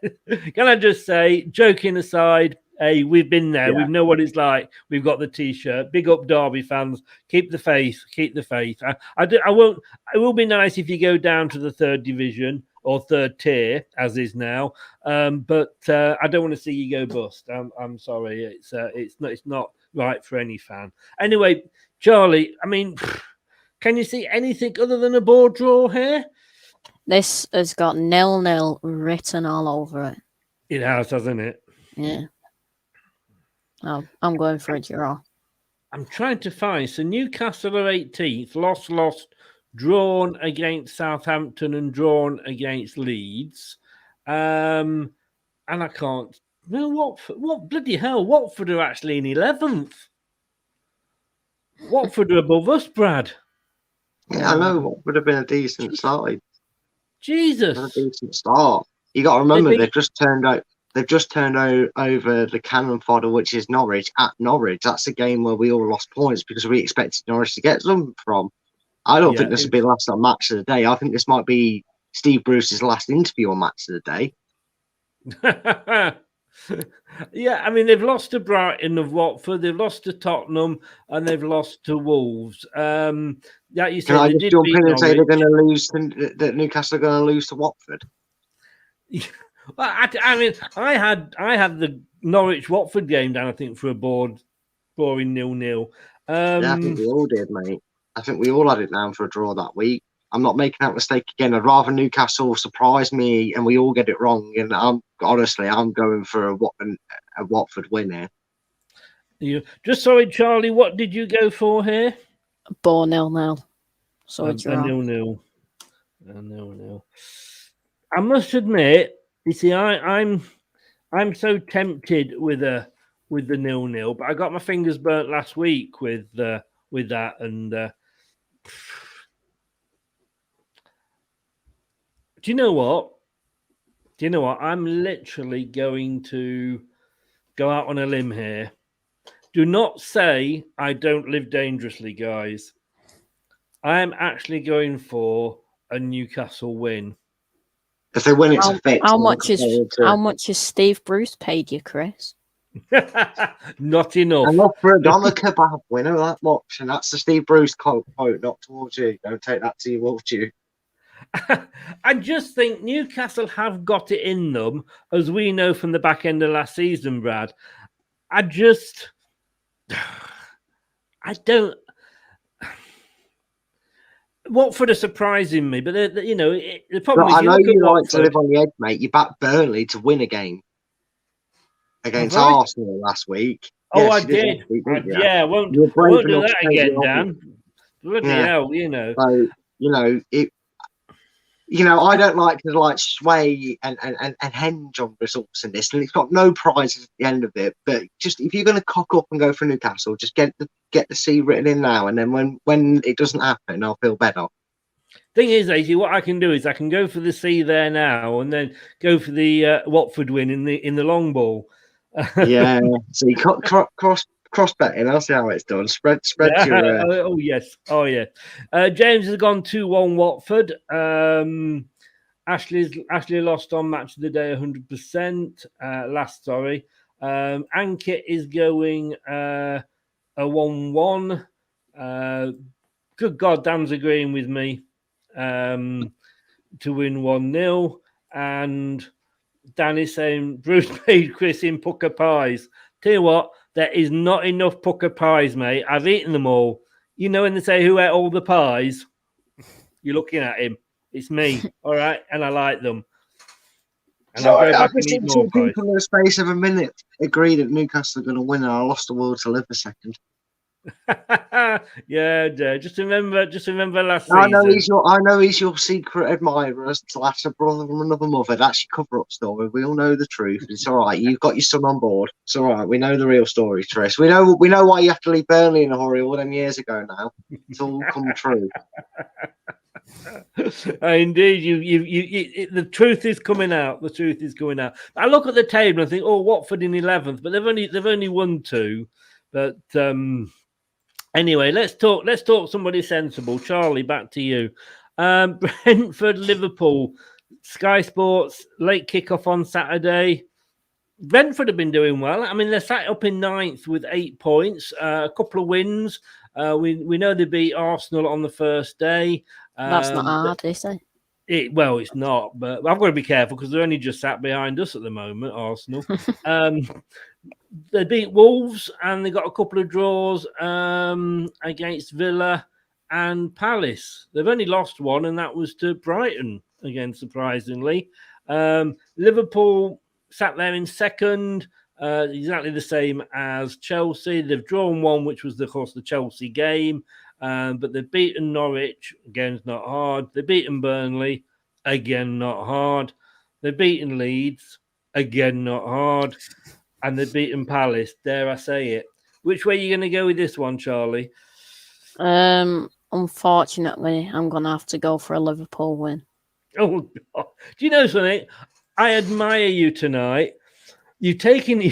Can I just say, joking aside, hey, we've been there. Yeah. We know what it's like. We've got the T-shirt. Big up Derby fans. Keep the faith. Keep the faith. I won't. It will be nice if you go down to the 3rd division or 3rd tier, as is now. But I don't want to see you go bust. I'm sorry. It's not right for any fan. Anyway, Charlie. I mean, can you see anything other than a board draw here? This has got 0-0 written all over it. It has, hasn't it? Yeah. Oh, I'm going for a draw. I'm trying to find. So Newcastle are 18th. Lost, drawn against Southampton and drawn against Leeds. And I can't. No, what bloody hell? Watford are actually in 11th. Watford are above us, Brad. Yeah, I know. What would have been a decent side. Jesus. A decent start. You got to remember, they've just turned out they've just turned over the cannon fodder, which is Norwich, at Norwich. That's a game where we all lost points because we expected Norwich to get some from. I don't think this will be the last match of the day. I think this might be Steve Bruce's last interview on match of the day. Yeah, I mean, they've lost to Brighton of Watford, they've lost to Tottenham, and they've lost to Wolves. Yeah, you said Can I they just did jump beat in and say they're Norwich. going to lose that Newcastle are going to lose to Watford? Well, I mean, I had the Norwich Watford game down, I think, for a boring 0-0. Yeah, I think we all did, mate. I think we all had it down for a draw that week. I'm not making that mistake again. I'd rather Newcastle surprise me and we all get it wrong. And I'm going for a Watford win here. Sorry, Charlie, what did you go for here? Ball 0-0. So a 0-0. A 0-0. I must admit, you see, I'm so tempted with the 0-0, but I got my fingers burnt last week with that, and do you know what? I'm literally going to go out on a limb here. Do not say I don't live dangerously, guys. I am actually going for a Newcastle win. If they win, it's a fix. How much has Steve Bruce paid you, Chris? Not enough. I'm not for a dollar kebab winner that much, and that's the Steve Bruce quote, not towards you. Don't take that towards you. I just think Newcastle have got it in them, as we know from the back end of last season, Brad. I don't. Watford are surprising me, but the problem is I know you like to live on the edge, mate. You backed Burnley to win a game against Arsenal last week. Oh, yes, I did. Yeah, won't do that again, Dan. Bloody hell, I don't like to sway and henge on results in this, and it's got no prizes at the end of it. But just if you're going to cock up and go for Newcastle, just get the C written in now, and then when it doesn't happen, I'll feel better. Thing is, AC, what I can do is I can go for the C there now, and then go for the Watford win in the long ball. Yeah, so you cross betting. I'll see how it's done. Spread your. Oh yes, James has gone 2-1 Watford. Ashley lost on match of the day 100%. Ankit is going a 1-1. Good God, Dan's agreeing with me to win 1-0, and Dan is saying Bruce paid Chris in pucker pies. Tell you what, there is not enough pucker pies, mate. I've eaten them all. You know when they say who ate all the pies? You're looking at him. It's me, all right? And I like them. And So I'll go back I've and eat seen more two pies. people in the space of a minute agree that Newcastle are going to win, and I lost the will to live a second. Yeah, just remember last season. I know he's your secret admirer, slash a brother from another mother. That's your cover-up story. We all know the truth. It's all right. You've got your son on board. It's all right. We know the real story, Trish. We know why you have to leave Burnley in a hurry all them years ago now. It's all come true. Indeed, you the truth is coming out. The truth is coming out. I look at the table and think, oh, Watford in 11th, but they've only won 2. But anyway, let's talk somebody sensible. Charlie, back to you. Brentford, Liverpool, Sky Sports, late kickoff on Saturday. Brentford have been doing well. I mean, they're sat up in 9th with 8 points, a couple of wins. We know they beat Arsenal on the first day. That's not hard, is it? Well, it's not, but I've got to be careful because they're only just sat behind us at the moment, Arsenal. They beat Wolves and they got a couple of draws against Villa and Palace. They've only lost one, and that was to Brighton, again, surprisingly. Liverpool sat there in 2nd, exactly the same as Chelsea. They've drawn 1, which was, of course, the Chelsea game. But they've beaten Norwich, again, it's not hard. They've beaten Burnley, again, not hard. They've beaten Leeds, again, not hard. And they've beaten Palace, dare I say it. Which way are you going to go with this one, Charlie? Unfortunately, I'm going to have to go for a Liverpool win. Oh, God. Do you know something? I admire you tonight you've taken a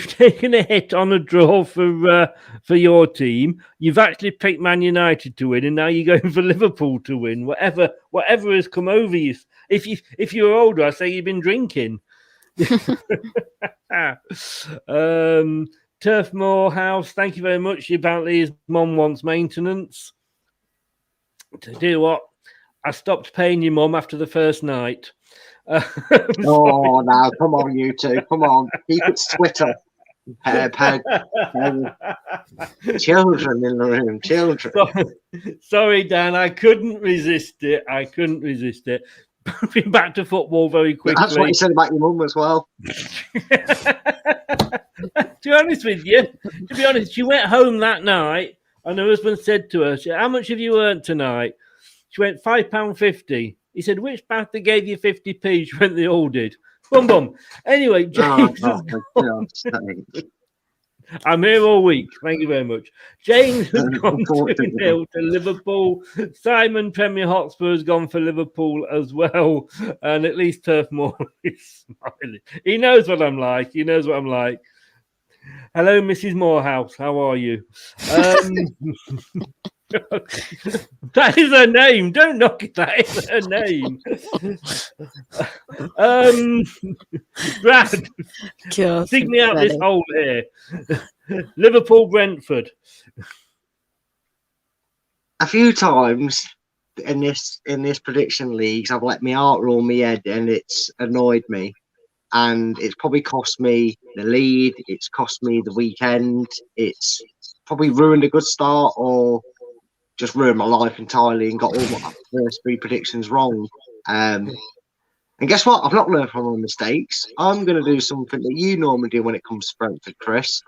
hit on a draw for your team. You've actually picked Man United to win, and now you're going for Liverpool to win. Whatever has come over you. If you're older, I say you've been drinking. Turf Morehouse, thank you very much. Apparently his mum wants maintenance. To do what? I stopped paying your mum after the first night. Now come on, you two, come on, keep it to Twitter. Children in the room, children. Sorry, Dan, I couldn't resist it. Back to football very quickly. That's what you said about your mum as well. To be honest with you, she went home that night and her husband said to her, how much have you earned tonight? She went £5.50. He said, which bastard gave you 50p? She went, they all did. Bum bum. Anyway, James I'm here all week. Thank you very much. James has gone 2-0 to Liverpool. Simon Premier Hotspur has gone for Liverpool as well. And at least Turf Moore is smiling. He knows what I'm like. Hello, Mrs. Morehouse. How are you? That is her name. Don't knock it. That is her name. Brad, dig me out this hole here. Liverpool, Brentford. A few times in this prediction leagues, I've let my heart rule my head, and it's annoyed me. And it's probably cost me the lead. It's cost me the weekend. It's probably ruined a good start, or just ruined my life entirely and got all my first 3 predictions wrong. And guess what? I've not learned from my mistakes. I'm going to do something that you normally do when it comes to Brentford, Chris.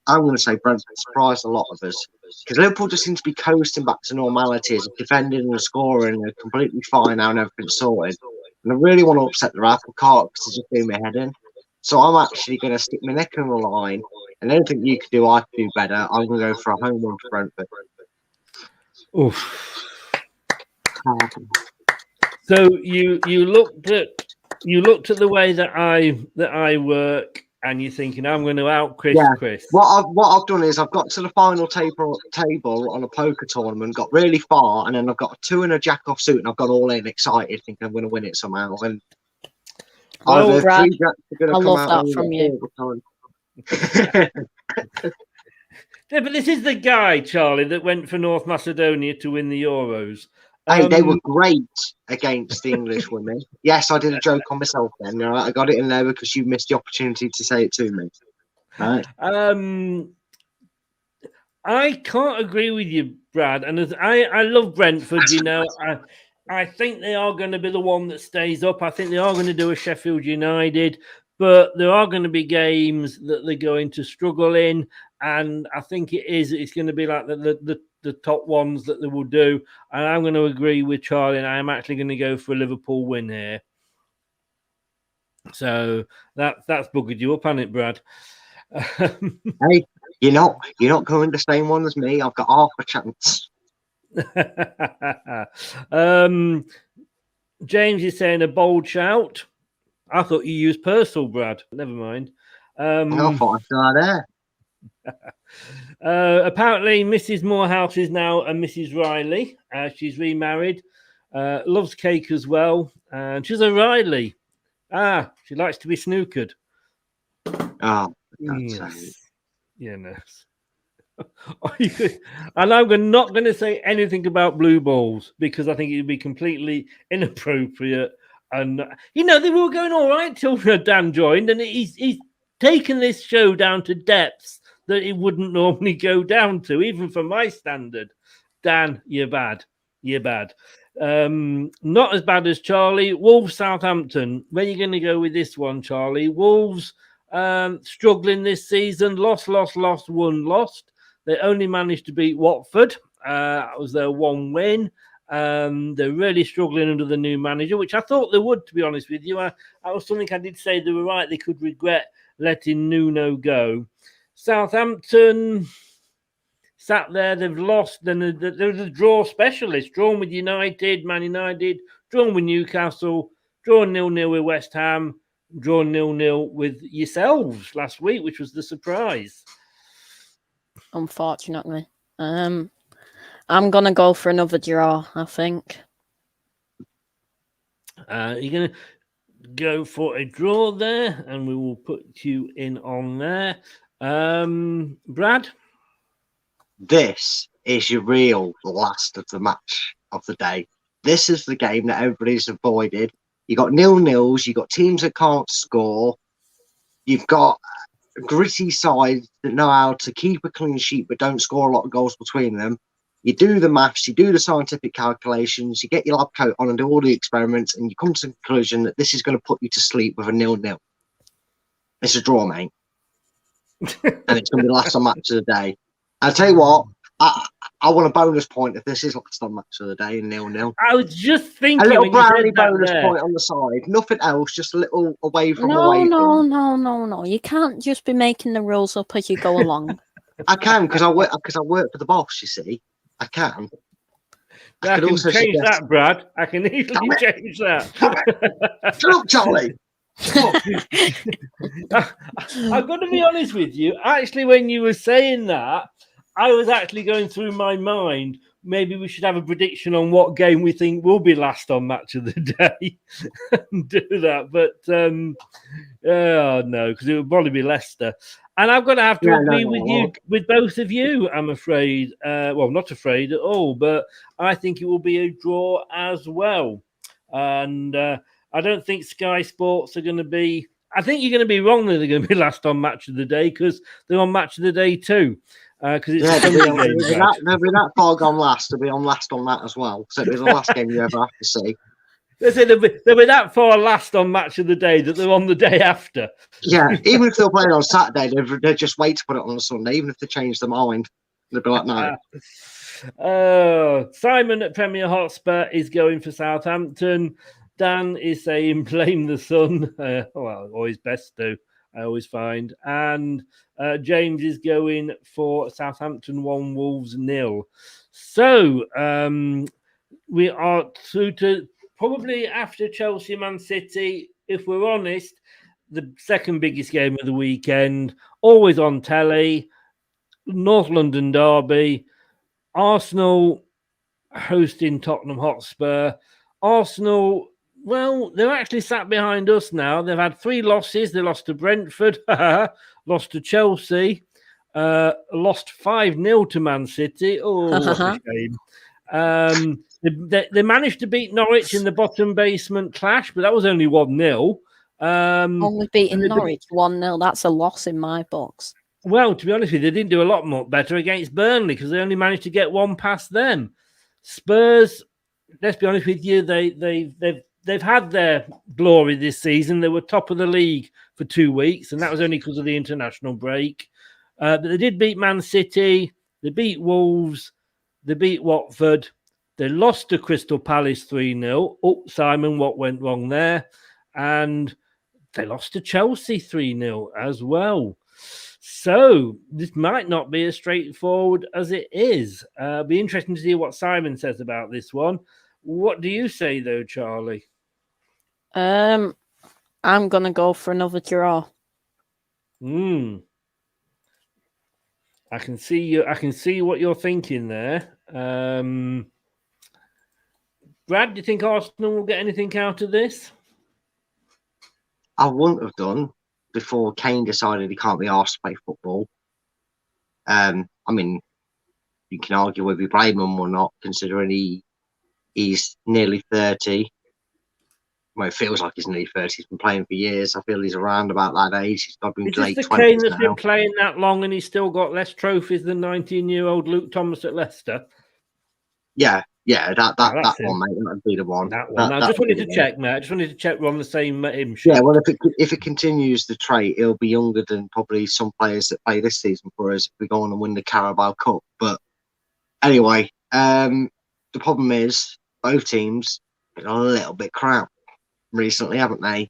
I'm going to say Brentford surprised a lot of us, because Liverpool just seem to be coasting back to normalities, defending and scoring. They're completely fine now and everything's sorted. And I really want to upset the apple cart because it's just doing my head in. So I'm actually going to stick my neck on the line, and anything you could do, I could do better. I'm going to go for a home run for Brentford. Oof. So you looked at the way that I work, and you're thinking I'm going to out Chris. What I've done is I've got to the final table on a poker tournament, got really far, and then I've got a 2 and a jack off suit, and I've got all in excited, thinking I'm going to win it somehow. And well, Brad, I love that from you. Yeah, but this is the guy, Charlie, that went for North Macedonia to win the Euros. Hey, they were great against the English women. Yes, I did a joke on myself then. You know, I got it in there because you missed the opportunity to say it to me. Right. I can't agree with you, Brad. And I love Brentford, you know. I think they are going to be the one that stays up. I think they are going to do a Sheffield United, but there are going to be games that they're going to struggle in. And I think it's going to be like the top ones that they will do. And I'm going to agree with Charlie, and I'm actually going to go for a Liverpool win here. So that's buggered you up, hasn't it, Brad? Hey, you're not going the same one as me. I've got half a chance. James is saying a bold shout. I thought you used Purcell, Brad. Never mind. I thought I saw there. Apparently, Mrs. Morehouse is now a Mrs. Riley. She's remarried. Loves cake as well. And she's a Riley. She likes to be snookered. Oh, yes. Yes. And I'm not going to say anything about blue balls because I think it would be completely inappropriate. And, you know, they were going all right till Dan joined, and he's taken this show down to depths that it wouldn't normally go down to, even for my standard. Dan, you're bad. Not as bad as Charlie. Wolves, Southampton. Where are you going to go with this one, Charlie? Wolves struggling this season. Lost, won, lost. They only managed to beat Watford. That was their one win. They're really struggling under the new manager, which I thought they would, to be honest with you. I was something I did say they were right. They could regret letting Nuno go. Southampton sat there. They've lost. Then they're the draw specialist. Drawn with United, Man United, drawn with Newcastle, drawn 0-0 with West Ham, draw 0-0 with yourselves last week, which was the surprise. Unfortunately. I'm going to go for another draw, I think. You're going to go for a draw there, and we will put you in on there. Brad? This is your real last of the match of the day. This is the game that everybody's avoided. You got 0-0s, you got teams that can't score, you've got gritty sides that know how to keep a clean sheet but don't score a lot of goals between them. You do the maths, you do the scientific calculations, you get your lab coat on and do all the experiments, and you come to the conclusion that this is going to put you to sleep with a 0-0. It's a draw, mate. And it's going to be the last on match of the day. I'll tell you what, I want a bonus point if this is last on match of the day and 0-0. I was just thinking a little when you brownie said that bonus there. point on the side. Nothing else, just a little away from No. away. You can't just be making the rules up as you go along. I can because I work for the boss. You see, I can. I could can also change suggest- that, Brad. I can easily change that. Shut up, Charlie. I've got to be honest with you. Actually, when you were saying that, I was actually going through my mind. Maybe we should have a prediction on what game we think will be last on match of the day and do that. But no, because it would probably be Leicester. And I've got to have to agree with you, with both of you, I'm afraid. Well, not afraid at all, but I think it will be a draw as well. And I don't think Sky Sports are going to be... I think you're going to be wrong that they're going to be last on match of the day because they're on match of the day too. Because it's they'll game, be that far gone last. They'll be on last on that as well. So it'll be the last game you ever have to see. They say they'll be that far last on match of the day that they're on the day after. Yeah, even if they're playing on Saturday, they just wait to put it on a Sunday. Even if they change their mind, they'll be like, no. Simon at Premier Hotspur is going for Southampton. Dan is saying blame the sun. Well, always best to, I always find. And James is going for Southampton 1, Wolves 0. So we are through to probably after Chelsea Man City, if we're honest, the second biggest game of the weekend, always on telly, North London derby, Arsenal hosting Tottenham Hotspur. Arsenal, well, they're actually sat behind us now. They've had 3 losses. They lost to Brentford, lost to Chelsea, lost 5-0 to Man City. Oh, what a shame. They managed to beat Norwich in the bottom basement clash, but that was only 1-0. Only beating Norwich 1-0. That's a loss in my books. Well, to be honest with you, they didn't do a lot more better against Burnley because they only managed to get 1 past them. Spurs, let's be honest with you, they've had their glory this season. They were top of the league for 2 weeks, and that was only because of the international break. But they did beat Man City. They beat Wolves. They beat Watford. They lost to Crystal Palace 3-0. Oh, Simon, what went wrong there? And they lost to Chelsea 3-0 as well. So this might not be as straightforward as it is. Be interesting to see what Simon says about this one. What do you say, though, Charlie? I'm going to go for another draw. I can see you. I can see what you're thinking there. Brad, do you think Arsenal will get anything out of this? I wouldn't have done before Kane decided he can't be asked to play football. I mean, you can argue whether you blame him or not, considering he's nearly 30. Well, it feels like he's nearly 30. He's been playing for years. I feel he's around about that age. He's got been Is late this the 20s Kane that's now. been playing that long and he's still got less trophies than 19-year-old Luke Thomas at Leicester? Yeah, that him. one, mate. That'd be the one. That one. I just wanted to check, mate. I just wanted to check we're on the same hymn sheet. Yeah, well, if it continues the trait, he'll be younger than probably some players that play this season for us if we go on and win the Carabao Cup. But anyway, the problem is both teams been a little bit crap recently, haven't they?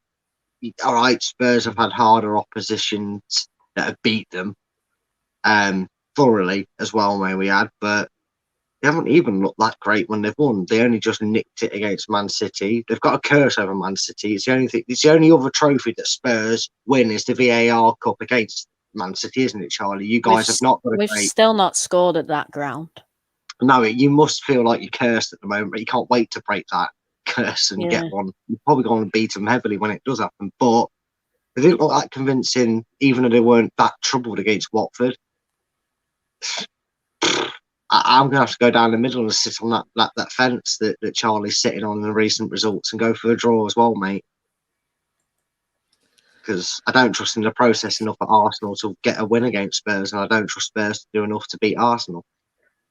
All right, Spurs have had harder oppositions that have beat them thoroughly as well, may we add, but They haven't even looked that great when they've won. They only just nicked it against Man City. They've got a curse over Man City. It's the only thing. It's the only other trophy that Spurs win is the VAR Cup against Man City, isn't it, Charlie? You guys have not got a We've great. still not scored at that ground. No, you must feel like you're cursed at the moment, but you can't wait to break that curse and get one. You're probably going to beat them heavily when it does happen, but they didn't look that convincing, even though they weren't that troubled against Watford. I'm going to have to go down the middle and sit on that fence that Charlie's sitting on in the recent results and go for a draw as well, mate. Because I don't trust in the process enough at Arsenal to get a win against Spurs, and I don't trust Spurs to do enough to beat Arsenal.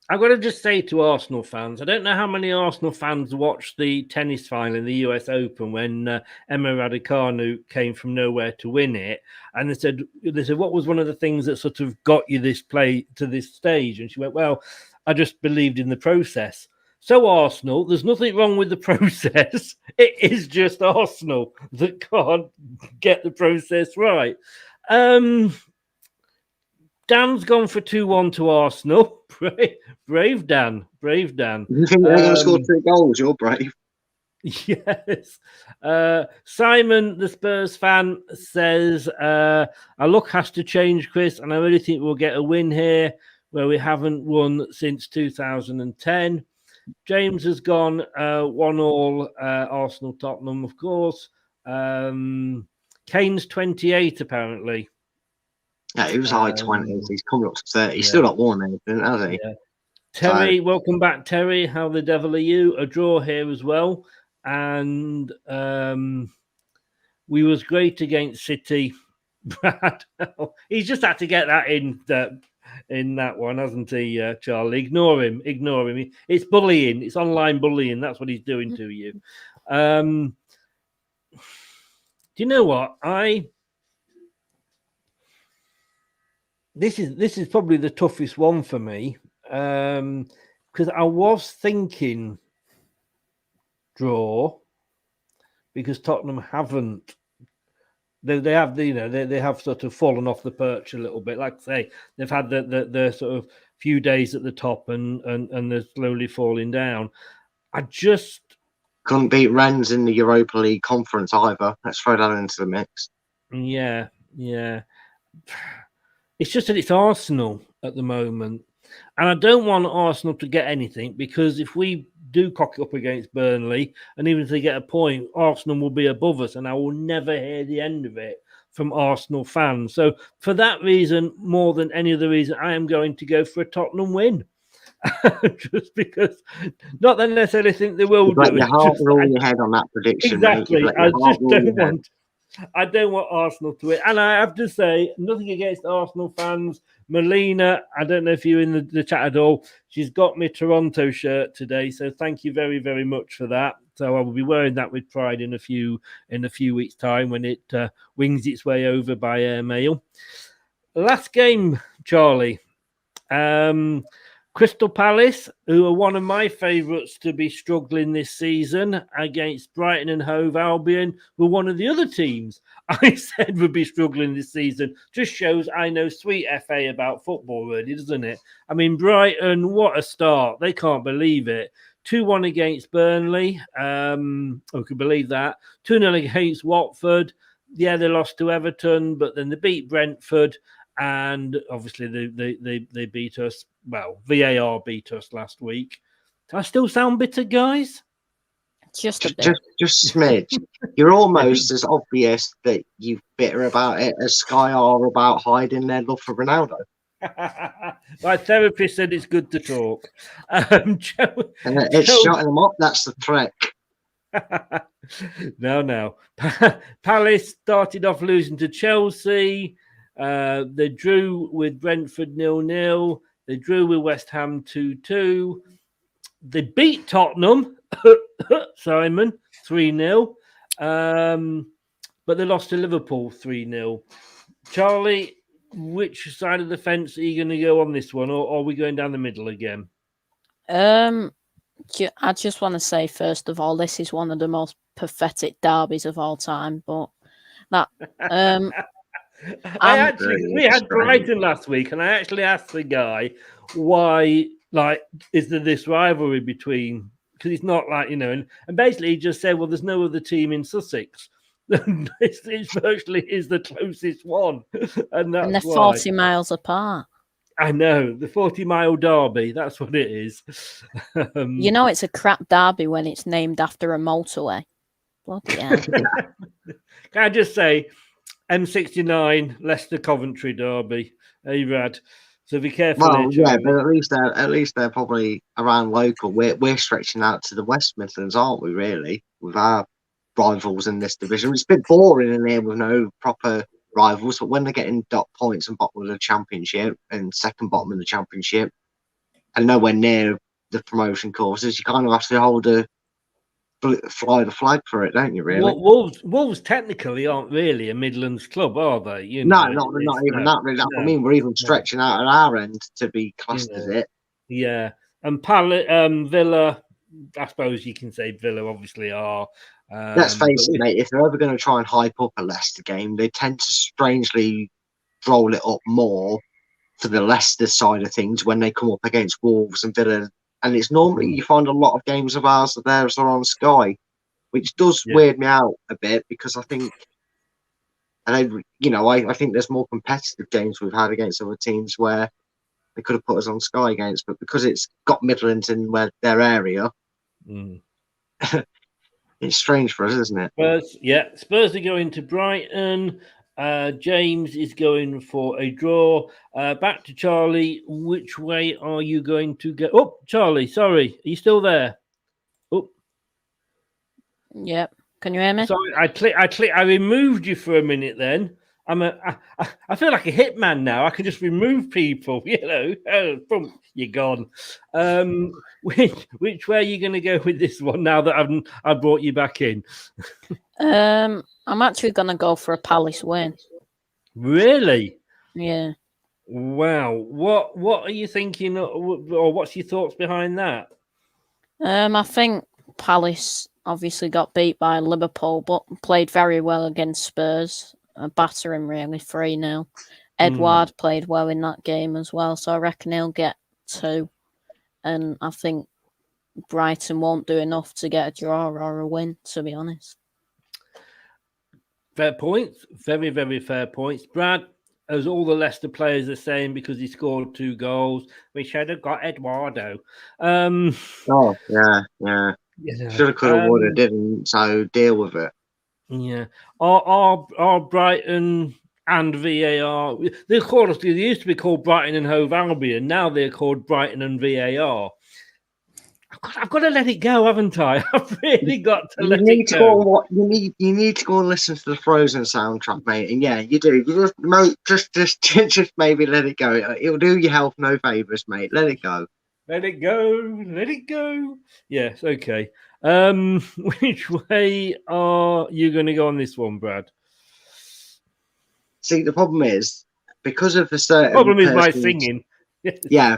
I've got to just say to Arsenal fans, I don't know how many Arsenal fans watched the tennis final in the US Open when Emma Raducanu came from nowhere to win it. And they said, what was one of the things that sort of got you this play to this stage? And she went, well, I just believed in the process. So Arsenal, there's nothing wrong with the process. It is just Arsenal that can't get the process right. Dan's gone for 2-1 to Arsenal. Brave Dan. Brave Dan. You think they're going to score 2 goals? You're brave. Yes. Simon, the Spurs fan, says, our luck has to change, Chris, and I really think we'll get a win here where we haven't won since 2010. James has gone 1-1 Arsenal-Tottenham, of course. Kane's 28, apparently. Yeah, he was high 20s. He's coming up to 30. He's still not won anything, has he? Yeah. Terry, welcome back, Terry. How the devil are you? A draw here as well. And we was great against City. Brad, he's just had to get that in that one, hasn't he, Charlie? Ignore him. It's bullying. It's online bullying. That's what he's doing to you. Do you know what? This is probably the toughest one for me because I was thinking draw because Tottenham haven't. They have sort of fallen off the perch a little bit. Like I say, they've had the sort of few days at the top and they're slowly falling down. I just couldn't beat Rennes in the Europa League conference either. Let's throw that into the mix. Yeah. It's just that it's Arsenal at the moment. And I don't want Arsenal to get anything because if we do cock it up against Burnley, and even if they get a point, Arsenal will be above us, and I will never hear the end of it from Arsenal fans. So for that reason, more than any other reason, I am going to go for a Tottenham win. Just because, not that I necessarily think they will do it. Your heart rule your head on that prediction. Exactly. I don't want Arsenal to win. And I have to say, nothing against Arsenal fans. Melina, I don't know if you're in the chat at all. She's got me Toronto shirt today, so thank you very, very much for that. So I will be wearing that with pride in a few weeks' time when it wings its way over by airmail. Last game, Charlie. Crystal Palace, who are one of my favourites to be struggling this season against Brighton and Hove Albion, were one of the other teams I said would be struggling this season. Just shows I know sweet FA about football, really, doesn't it? I mean, Brighton, what a start. They can't believe it. 2-1 against Burnley. Who could believe that? 2-0 against Watford. Yeah, they lost to Everton, but then they beat Brentford. And obviously they beat us. Well, VAR beat us last week. Do I still sound bitter, guys? Just a bit. Just smidge. You're almost as obvious that you're bitter about it as Sky are about hiding their love for Ronaldo. My therapist said it's good to talk. It's shutting them up. That's the trick. No. Palace started off losing to Chelsea. They drew with Brentford 0-0. They drew with West Ham 2-2. They beat Tottenham, Simon, 3-0. But they lost to Liverpool 3-0. Charlie, which side of the fence are you going to go on this one, or are we going down the middle again? I just want to say, first of all, this is one of the most pathetic derbies of all time. But that We had Brighton last week, and I actually asked the guy why, like, is there this rivalry between? Because it's not like, and basically he just said, well, there's no other team in Sussex. It's virtually is the closest one, and they're that's 40 miles apart. I know, the 40-mile derby. That's what it is. It's a crap derby when it's named after a motorway. Bloody hell. Can I just say, M69 Leicester Coventry derby, Rad. So be careful. Well, yeah, but at least they're probably around local. We're stretching out to the West Midlands, aren't we? Really, with our rivals in this division, it's a bit boring in here with no proper rivals. But when they're getting dot points and bottom of the championship and second bottom of the championship, and nowhere near the promotion courses, you kind of have to fly the flag for it, don't you? Really, Wolves technically aren't really a Midlands club, are they? No, not even that. Really, I mean, we're even stretching out at our end to be classed as it. Yeah, and Villa, I suppose you can say Villa obviously are. Let's face it, mate. If they're ever going to try and hype up a Leicester game, they tend to strangely roll it up more for the Leicester side of things when they come up against Wolves and Villa. And it's normally you find a lot of games of ours that theirs are on Sky, which does weird me out a bit because I think, I think there's more competitive games we've had against other teams where they could have put us on Sky against, but because it's got Midlands in their area. It's strange for us, isn't it? Spurs are going to Brighton. James is going for a draw. Back to Charlie. Which way are you going to go? Oh, Charlie, sorry. Are you still there? Oh. Yep. Can you hear me? Sorry, I removed you for a minute then. I feel like a hitman now. I can just remove people, boom, you're gone. Which way are you going to go with this one now that I've brought you back in? I'm actually going to go for a Palace win. Really? Yeah. Wow. What are you thinking, or what's your thoughts behind that? I think Palace obviously got beat by Liverpool, but played very well against Spurs. Battering really 3-0. Edouard played well in that game as well, so I reckon he'll get 2. And I think Brighton won't do enough to get a draw or a win, to be honest. Fair points. Very, very fair points. Brad, as all the Leicester players are saying, because he scored 2 goals, we should have got Eduardo. Oh, yeah. Should have, could have, would have, didn't, so deal with it. Yeah. Are Brighton and VAR... They used to be called Brighton and Hove Albion. Now they're called Brighton and VAR. I've got to let it go, haven't I? I've really got to let it go. You need to go and listen to the Frozen soundtrack, mate. And yeah, you do. You just maybe let it go. It'll do your health no favours, mate. Let it go. Let it go. Let it go. Yes, okay. Which way are you going to go on this one, Brad? See, the problem is because of the certain problem is my singing. Yeah.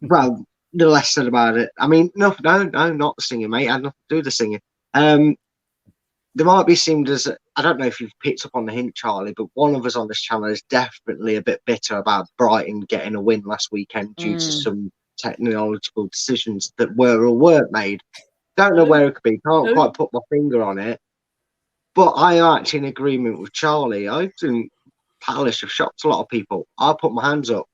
Well, the less said about it. I mean, no, not the singing, mate. I had nothing to do with the singing. There might be seemed as I don't know if you've picked up on the hint, Charlie, but one of us on this channel is definitely a bit bitter about Brighton getting a win last weekend due to some technological decisions that were or weren't made. Don't know where it could be. Can't quite put my finger on it. But I am actually in agreement with Charlie. I think Palace have shocked a lot of people. I put my hands up.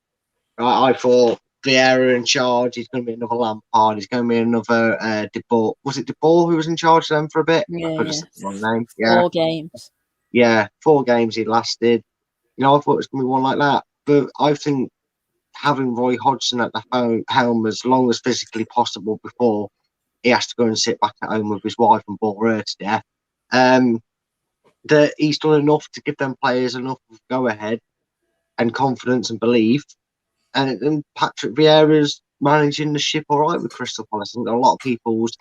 I thought Vieira in charge. He's going to be another Lampard. He's going to be another De Boer. Was it De Boer who was in charge of them for a bit? Yeah. Wrong name. Yeah. 4 games. Yeah, 4 games he lasted. I thought it was going to be one like that. But I think having Roy Hodgson at the helm as long as physically possible before he has to go and sit back at home with his wife and bore her to death, that he's done enough to give them players enough go ahead and confidence and belief. And Patrick Vieira's managing the ship all right with Crystal Palace. I think a lot of people's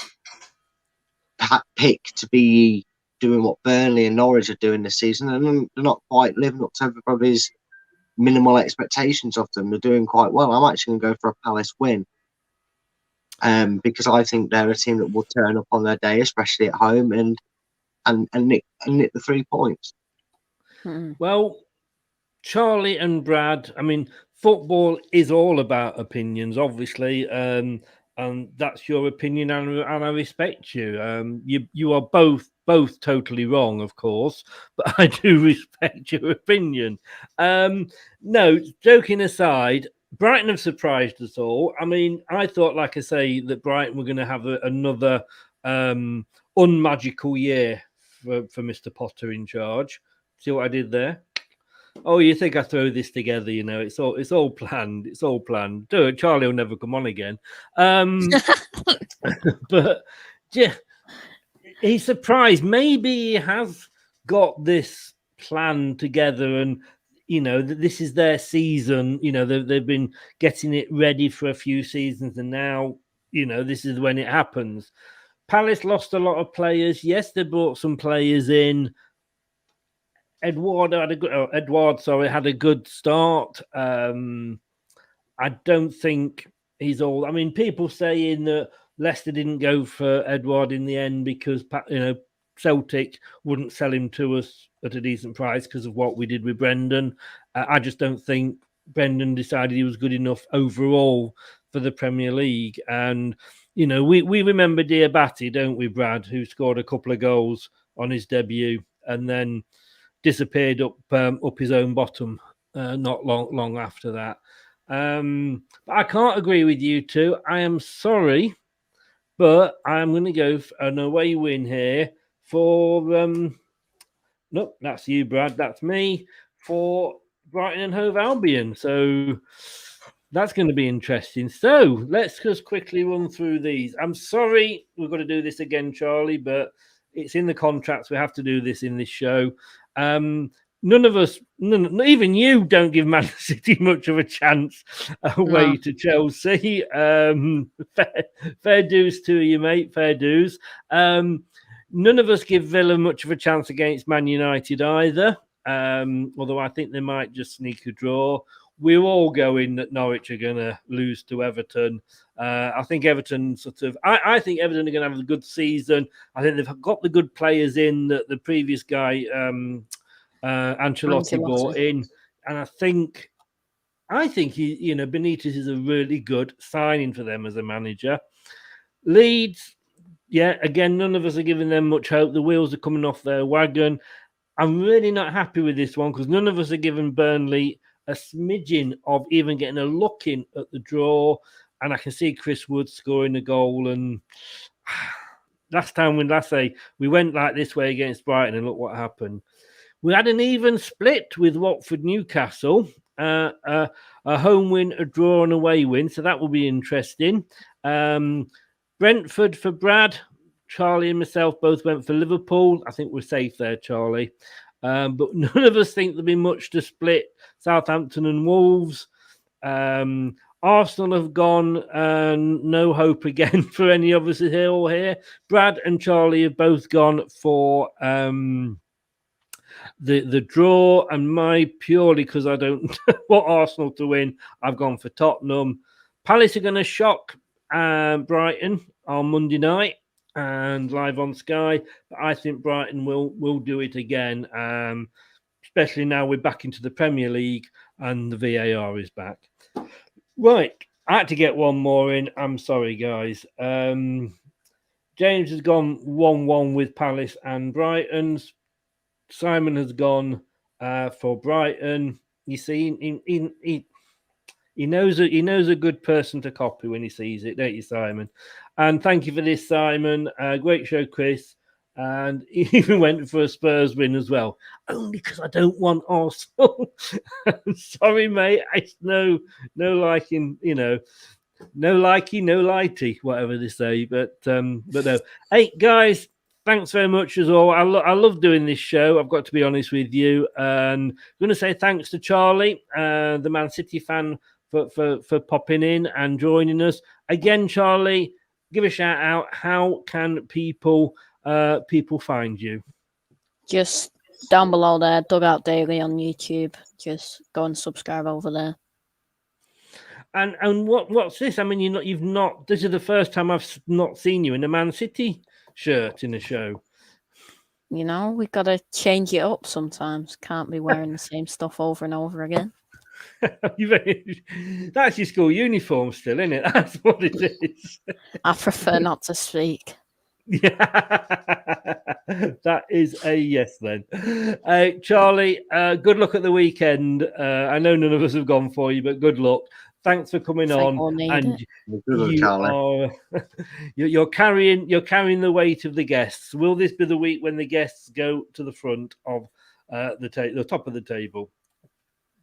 pick to be doing what Burnley and Norwich are doing this season, and they're not quite living up to everybody's minimal expectations of them. They're doing quite well. I'm actually going to go for a Palace win because I think they're a team that will turn up on their day, especially at home, and nick the 3 points. Well, Charlie and Brad, I mean, football is all about opinions, obviously, and that's your opinion, and I respect you. You are both totally wrong, of course, but I do respect your opinion. No, joking aside, Brighton have surprised us all. I mean, I thought, like I say, that Brighton were going to have another unmagical year for Mr. Potter in charge. See what I did there? Oh, you think I throw this together? You know, it's all planned. It's all planned. Do it. Charlie will never come on again. But yeah, he's surprised. Maybe he has got this plan together, and you know, this is their season. You know, they've been getting it ready for a few seasons, and now, you know, this is when it happens. Palace lost a lot of players. Yes, they brought some players in. Edward had a good start. I don't think he's all. I mean, people saying that Leicester didn't go for Edward in the end because, you know, Celtic wouldn't sell him to us at a decent price because of what we did with Brendan. I just don't think Brendan decided he was good enough overall for the Premier League. And you know, we remember Diabate, don't we, Brad, who scored a couple of goals on his debut and then disappeared up his own bottom not long after that. But I can't agree with you two. I am sorry, but I'm going to go for an away win here for nope, that's you, Brad. That's me for Brighton and Hove Albion. So that's going to be interesting. So let's just quickly run through these. I'm sorry we've got to do this again, Charlie, but it's in the contracts. We have to do this in this show. None of us, even you, don't give Man City much of a chance away to Chelsea. Fair dues to you, mate. Fair dues. None of us give Villa much of a chance against Man United either. Although I think they might just sneak a draw. We're all going that Norwich are going to lose to Everton. I think Everton I think Everton are going to have a good season. I think they've got the good players in that the previous guy, Ancelotti brought in. And I think he, you know, Benitez is a really good signing for them as a manager. Leeds, yeah, again, none of us are giving them much hope. The wheels are coming off their wagon. I'm really not happy with this one because none of us are giving Burnley a smidgen of even getting a look in at the draw. And I can see Chris Wood scoring a goal. And last time we went like this way against Brighton and look what happened. We had an even split with Watford Newcastle. A home win, a draw, and away win. So that will be interesting. Brentford for Brad. Charlie and myself both went for Liverpool. I think we're safe there, Charlie. But none of us think there'll be much to split Southampton and Wolves. Arsenal have gone, and no hope again for any of us here. Brad and Charlie have both gone for the draw, and my purely because I don't want Arsenal to win, I've gone for Tottenham. Palace are going to shock Brighton on Monday night and live on Sky. But I think Brighton will do it again, especially now we're back into the Premier League and the VAR is back. Right, I had to get one more in. I'm sorry, guys. James has gone 1-1 with Palace and Brighton. Simon has gone for Brighton. You see, he knows a good person to copy when he sees it, don't you, Simon? And thank you for this, Simon. Great show, Chris. And he even went for a Spurs win as well. Only because I don't want Arsenal. Sorry, mate. It's no liking, you know, no likey, no lighty, whatever they say. But no. Hey, guys, thanks very much as all. I love doing this show. I've got to be honest with you. And I'm going to say thanks to Charlie, the Man City fan, for popping in and joining us again. Charlie, give a shout out. How can people find you? Just down below there, Dugout Daily on YouTube. Just go and subscribe over there. And what's this? I mean, you've not. This is the first time I've not seen you in a Man City shirt in a show. You know, we got to change it up sometimes. Can't be wearing the same stuff over and over again. That's your school uniform still, isn't it? That's what it is. I prefer not to speak. Yeah, that is a yes then. Charlie, good luck at the weekend. I know none of us have gone for you, but good luck. Thanks for coming on. And you're carrying the weight of the guests. Will this be the week when the guests go to the front of the top of the table?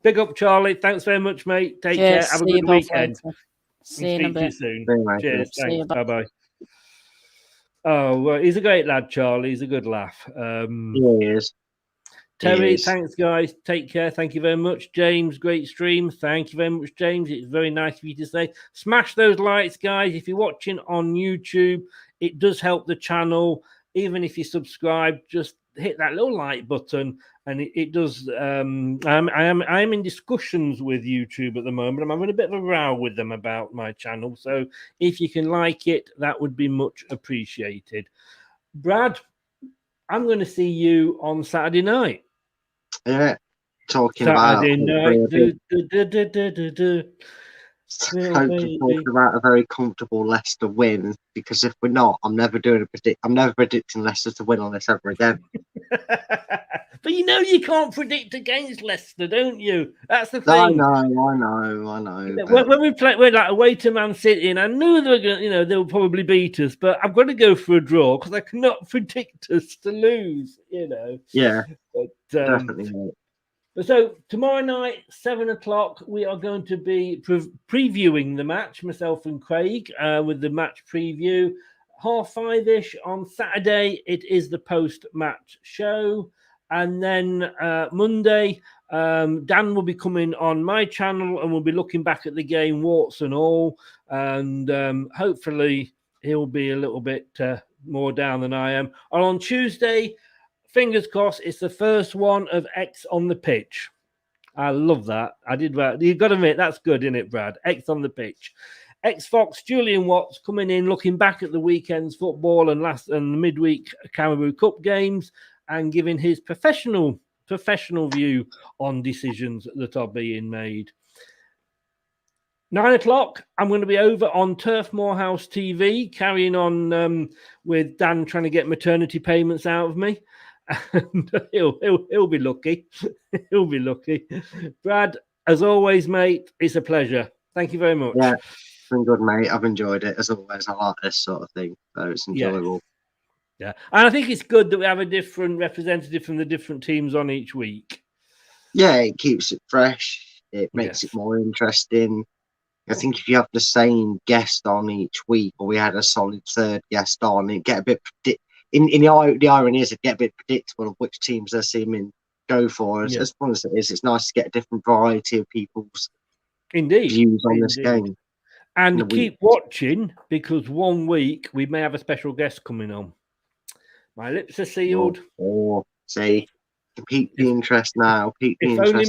Big up, Charlie. Thanks very much, mate. Take care. Have a good weekend. See you in a bit. Soon. Cheers. Thanks. Bye-bye. Oh, well, he's a great lad, Charlie. He's a good laugh. He is. Terry, thanks, guys. Take care. Thank you very much. James, great stream. Thank you very much, James. It's very nice of you to say. Smash those likes, guys. If you're watching on YouTube, it does help the channel. Even if you subscribe, just hit that little like button, and it does. I am in discussions with YouTube at the moment. I'm having a bit of a row with them about my channel. So if you can like it, that would be much appreciated. Brad, I'm going to see you on Saturday night. Yeah, talking Saturday about night. talking about a very comfortable Leicester win, because if we're not, I'm never predicting Leicester to win on this ever again. But you know you can't predict against Leicester, don't you? That's the thing. I know. When we're like away to Man City, and I knew they were going, they'll probably beat us, but I've got to go for a draw because I cannot predict us to lose. Yeah, but, definitely. So tomorrow night, 7:00, we are going to be previewing the match, myself and Craig, with the match preview. 5:30ish on Saturday, it is the post-match show. And then Monday, Dan will be coming on my channel and we'll be looking back at the game, warts and all. And hopefully he'll be a little bit more down than I am. And on Tuesday, fingers crossed, it's the first one of X on the pitch. I love that. I did that. You've got to admit, that's good, isn't it, Brad? X on the pitch. X-Fox, Julian Watts coming in, looking back at the weekend's football and the midweek Carabao Cup games and giving his professional view on decisions that are being made. 9:00, I'm going to be over on Turf Moorhouse TV, carrying on with Dan trying to get maternity payments out of me. And he'll be lucky. He'll be lucky. Brad, as always, mate, it's a pleasure. Thank you very much. Yeah, it's been good, mate. I've enjoyed it as always. I like this sort of thing, so it's enjoyable. Yeah, and I think it's good that we have a different representative from the different teams on each week. Yeah, it keeps it fresh. It makes it more interesting. I think if you have the same guest on each week, or we had a solid third guest on, it get a bit the irony is it get a bit predictable of which teams they're seeming go for. As fun as it is, it's nice to get a different variety of people's views on this game. And keep watching, because one week we may have a special guest coming on. My lips are sealed. See, keep the interest now. If only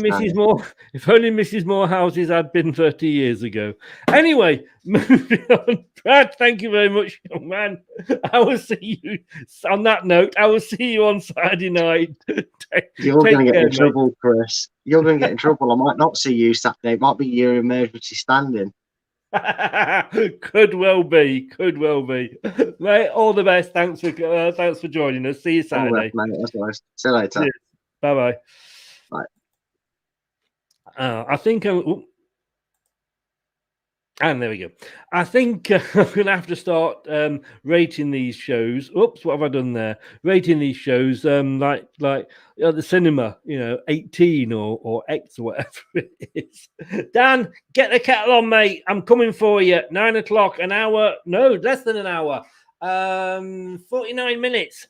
Mrs. Morehouse's had been 30 years ago. Anyway, moving on. Brad, thank you very much, young man. I will see you. On that note, I will see you on Saturday night. You're going to get in trouble, Chris. You're going to get in trouble. I might not see you Saturday. It might be your emergency standing. Could well be. Mate, all the best. Thanks for joining us. See you Saturday. All right, mate. That's nice. See you later. Bye. Bye. I think and there we go. I think I'm going to have to start rating these shows. Oops, what have I done there? Rating these shows like the cinema, 18 or X or whatever it is. Dan, get the kettle on, mate. I'm coming for you. 9:00, an hour. No, less than an hour. 49 minutes.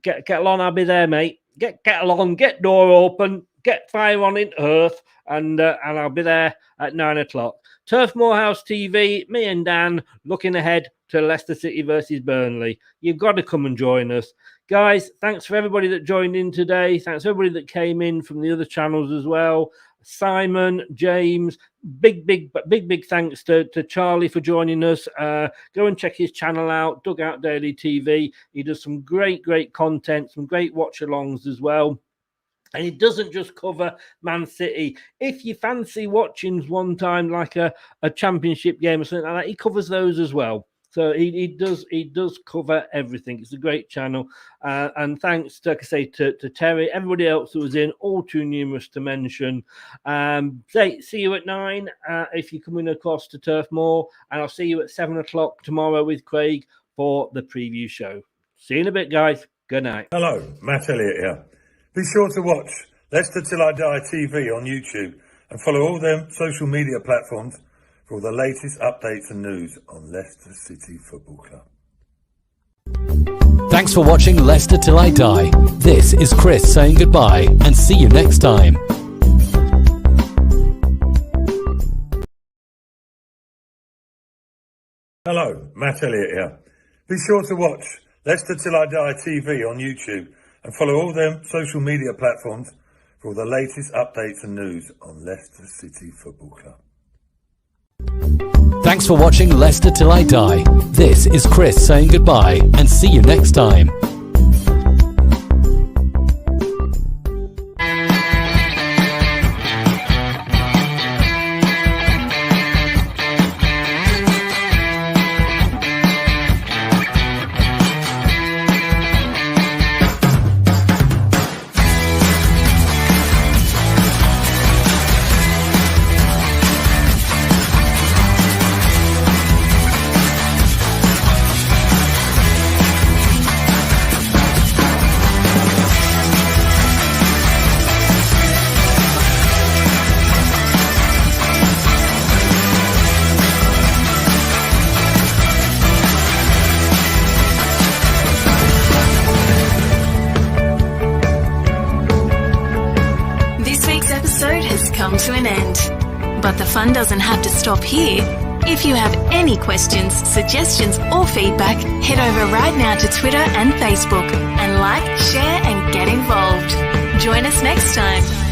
Get kettle on. I'll be there, mate. Get kettle on. Get door open. Get fire on into earth, and I'll be there at 9:00. Turf Moorhouse TV, me and Dan looking ahead to Leicester City versus Burnley. You've got to come and join us. Guys, thanks for everybody that joined in today. Thanks for everybody that came in from the other channels as well. Simon, James, big thanks to Charlie for joining us. Go and check his channel out, Dugout Daily TV. He does some great content, some great watch-alongs as well. And he doesn't just cover Man City. If you fancy watching one time like a championship game or something like that, he covers those as well. So he does cover everything. It's a great channel. And thanks, like I say, to Terry, everybody else who was in, all too numerous to mention. See you at 9 if you're coming across to Turf Moor. And I'll see you at 7 o'clock tomorrow with Craig for the preview show. See you in a bit, guys. Good night. Hello, Matt Elliott here. Be sure to watch Leicester Till I Die TV on YouTube and follow all them social media platforms for all the latest updates and news on Leicester City Football Club. Thanks for watching Leicester Till I Die. This is Chris saying goodbye and see you next time. Hello, Matt Elliott here. Be sure to watch Leicester Till I Die TV on YouTube and follow all them social media platforms for all the latest updates and news on Leicester City Football Club. Thanks for watching Leicester Till I Die. This is Chris saying goodbye and see you next time. To an end. But the fun doesn't have to stop here. If you have any questions, suggestions, or feedback, head over right now to Twitter and Facebook and like, share, and get involved. Join us next time.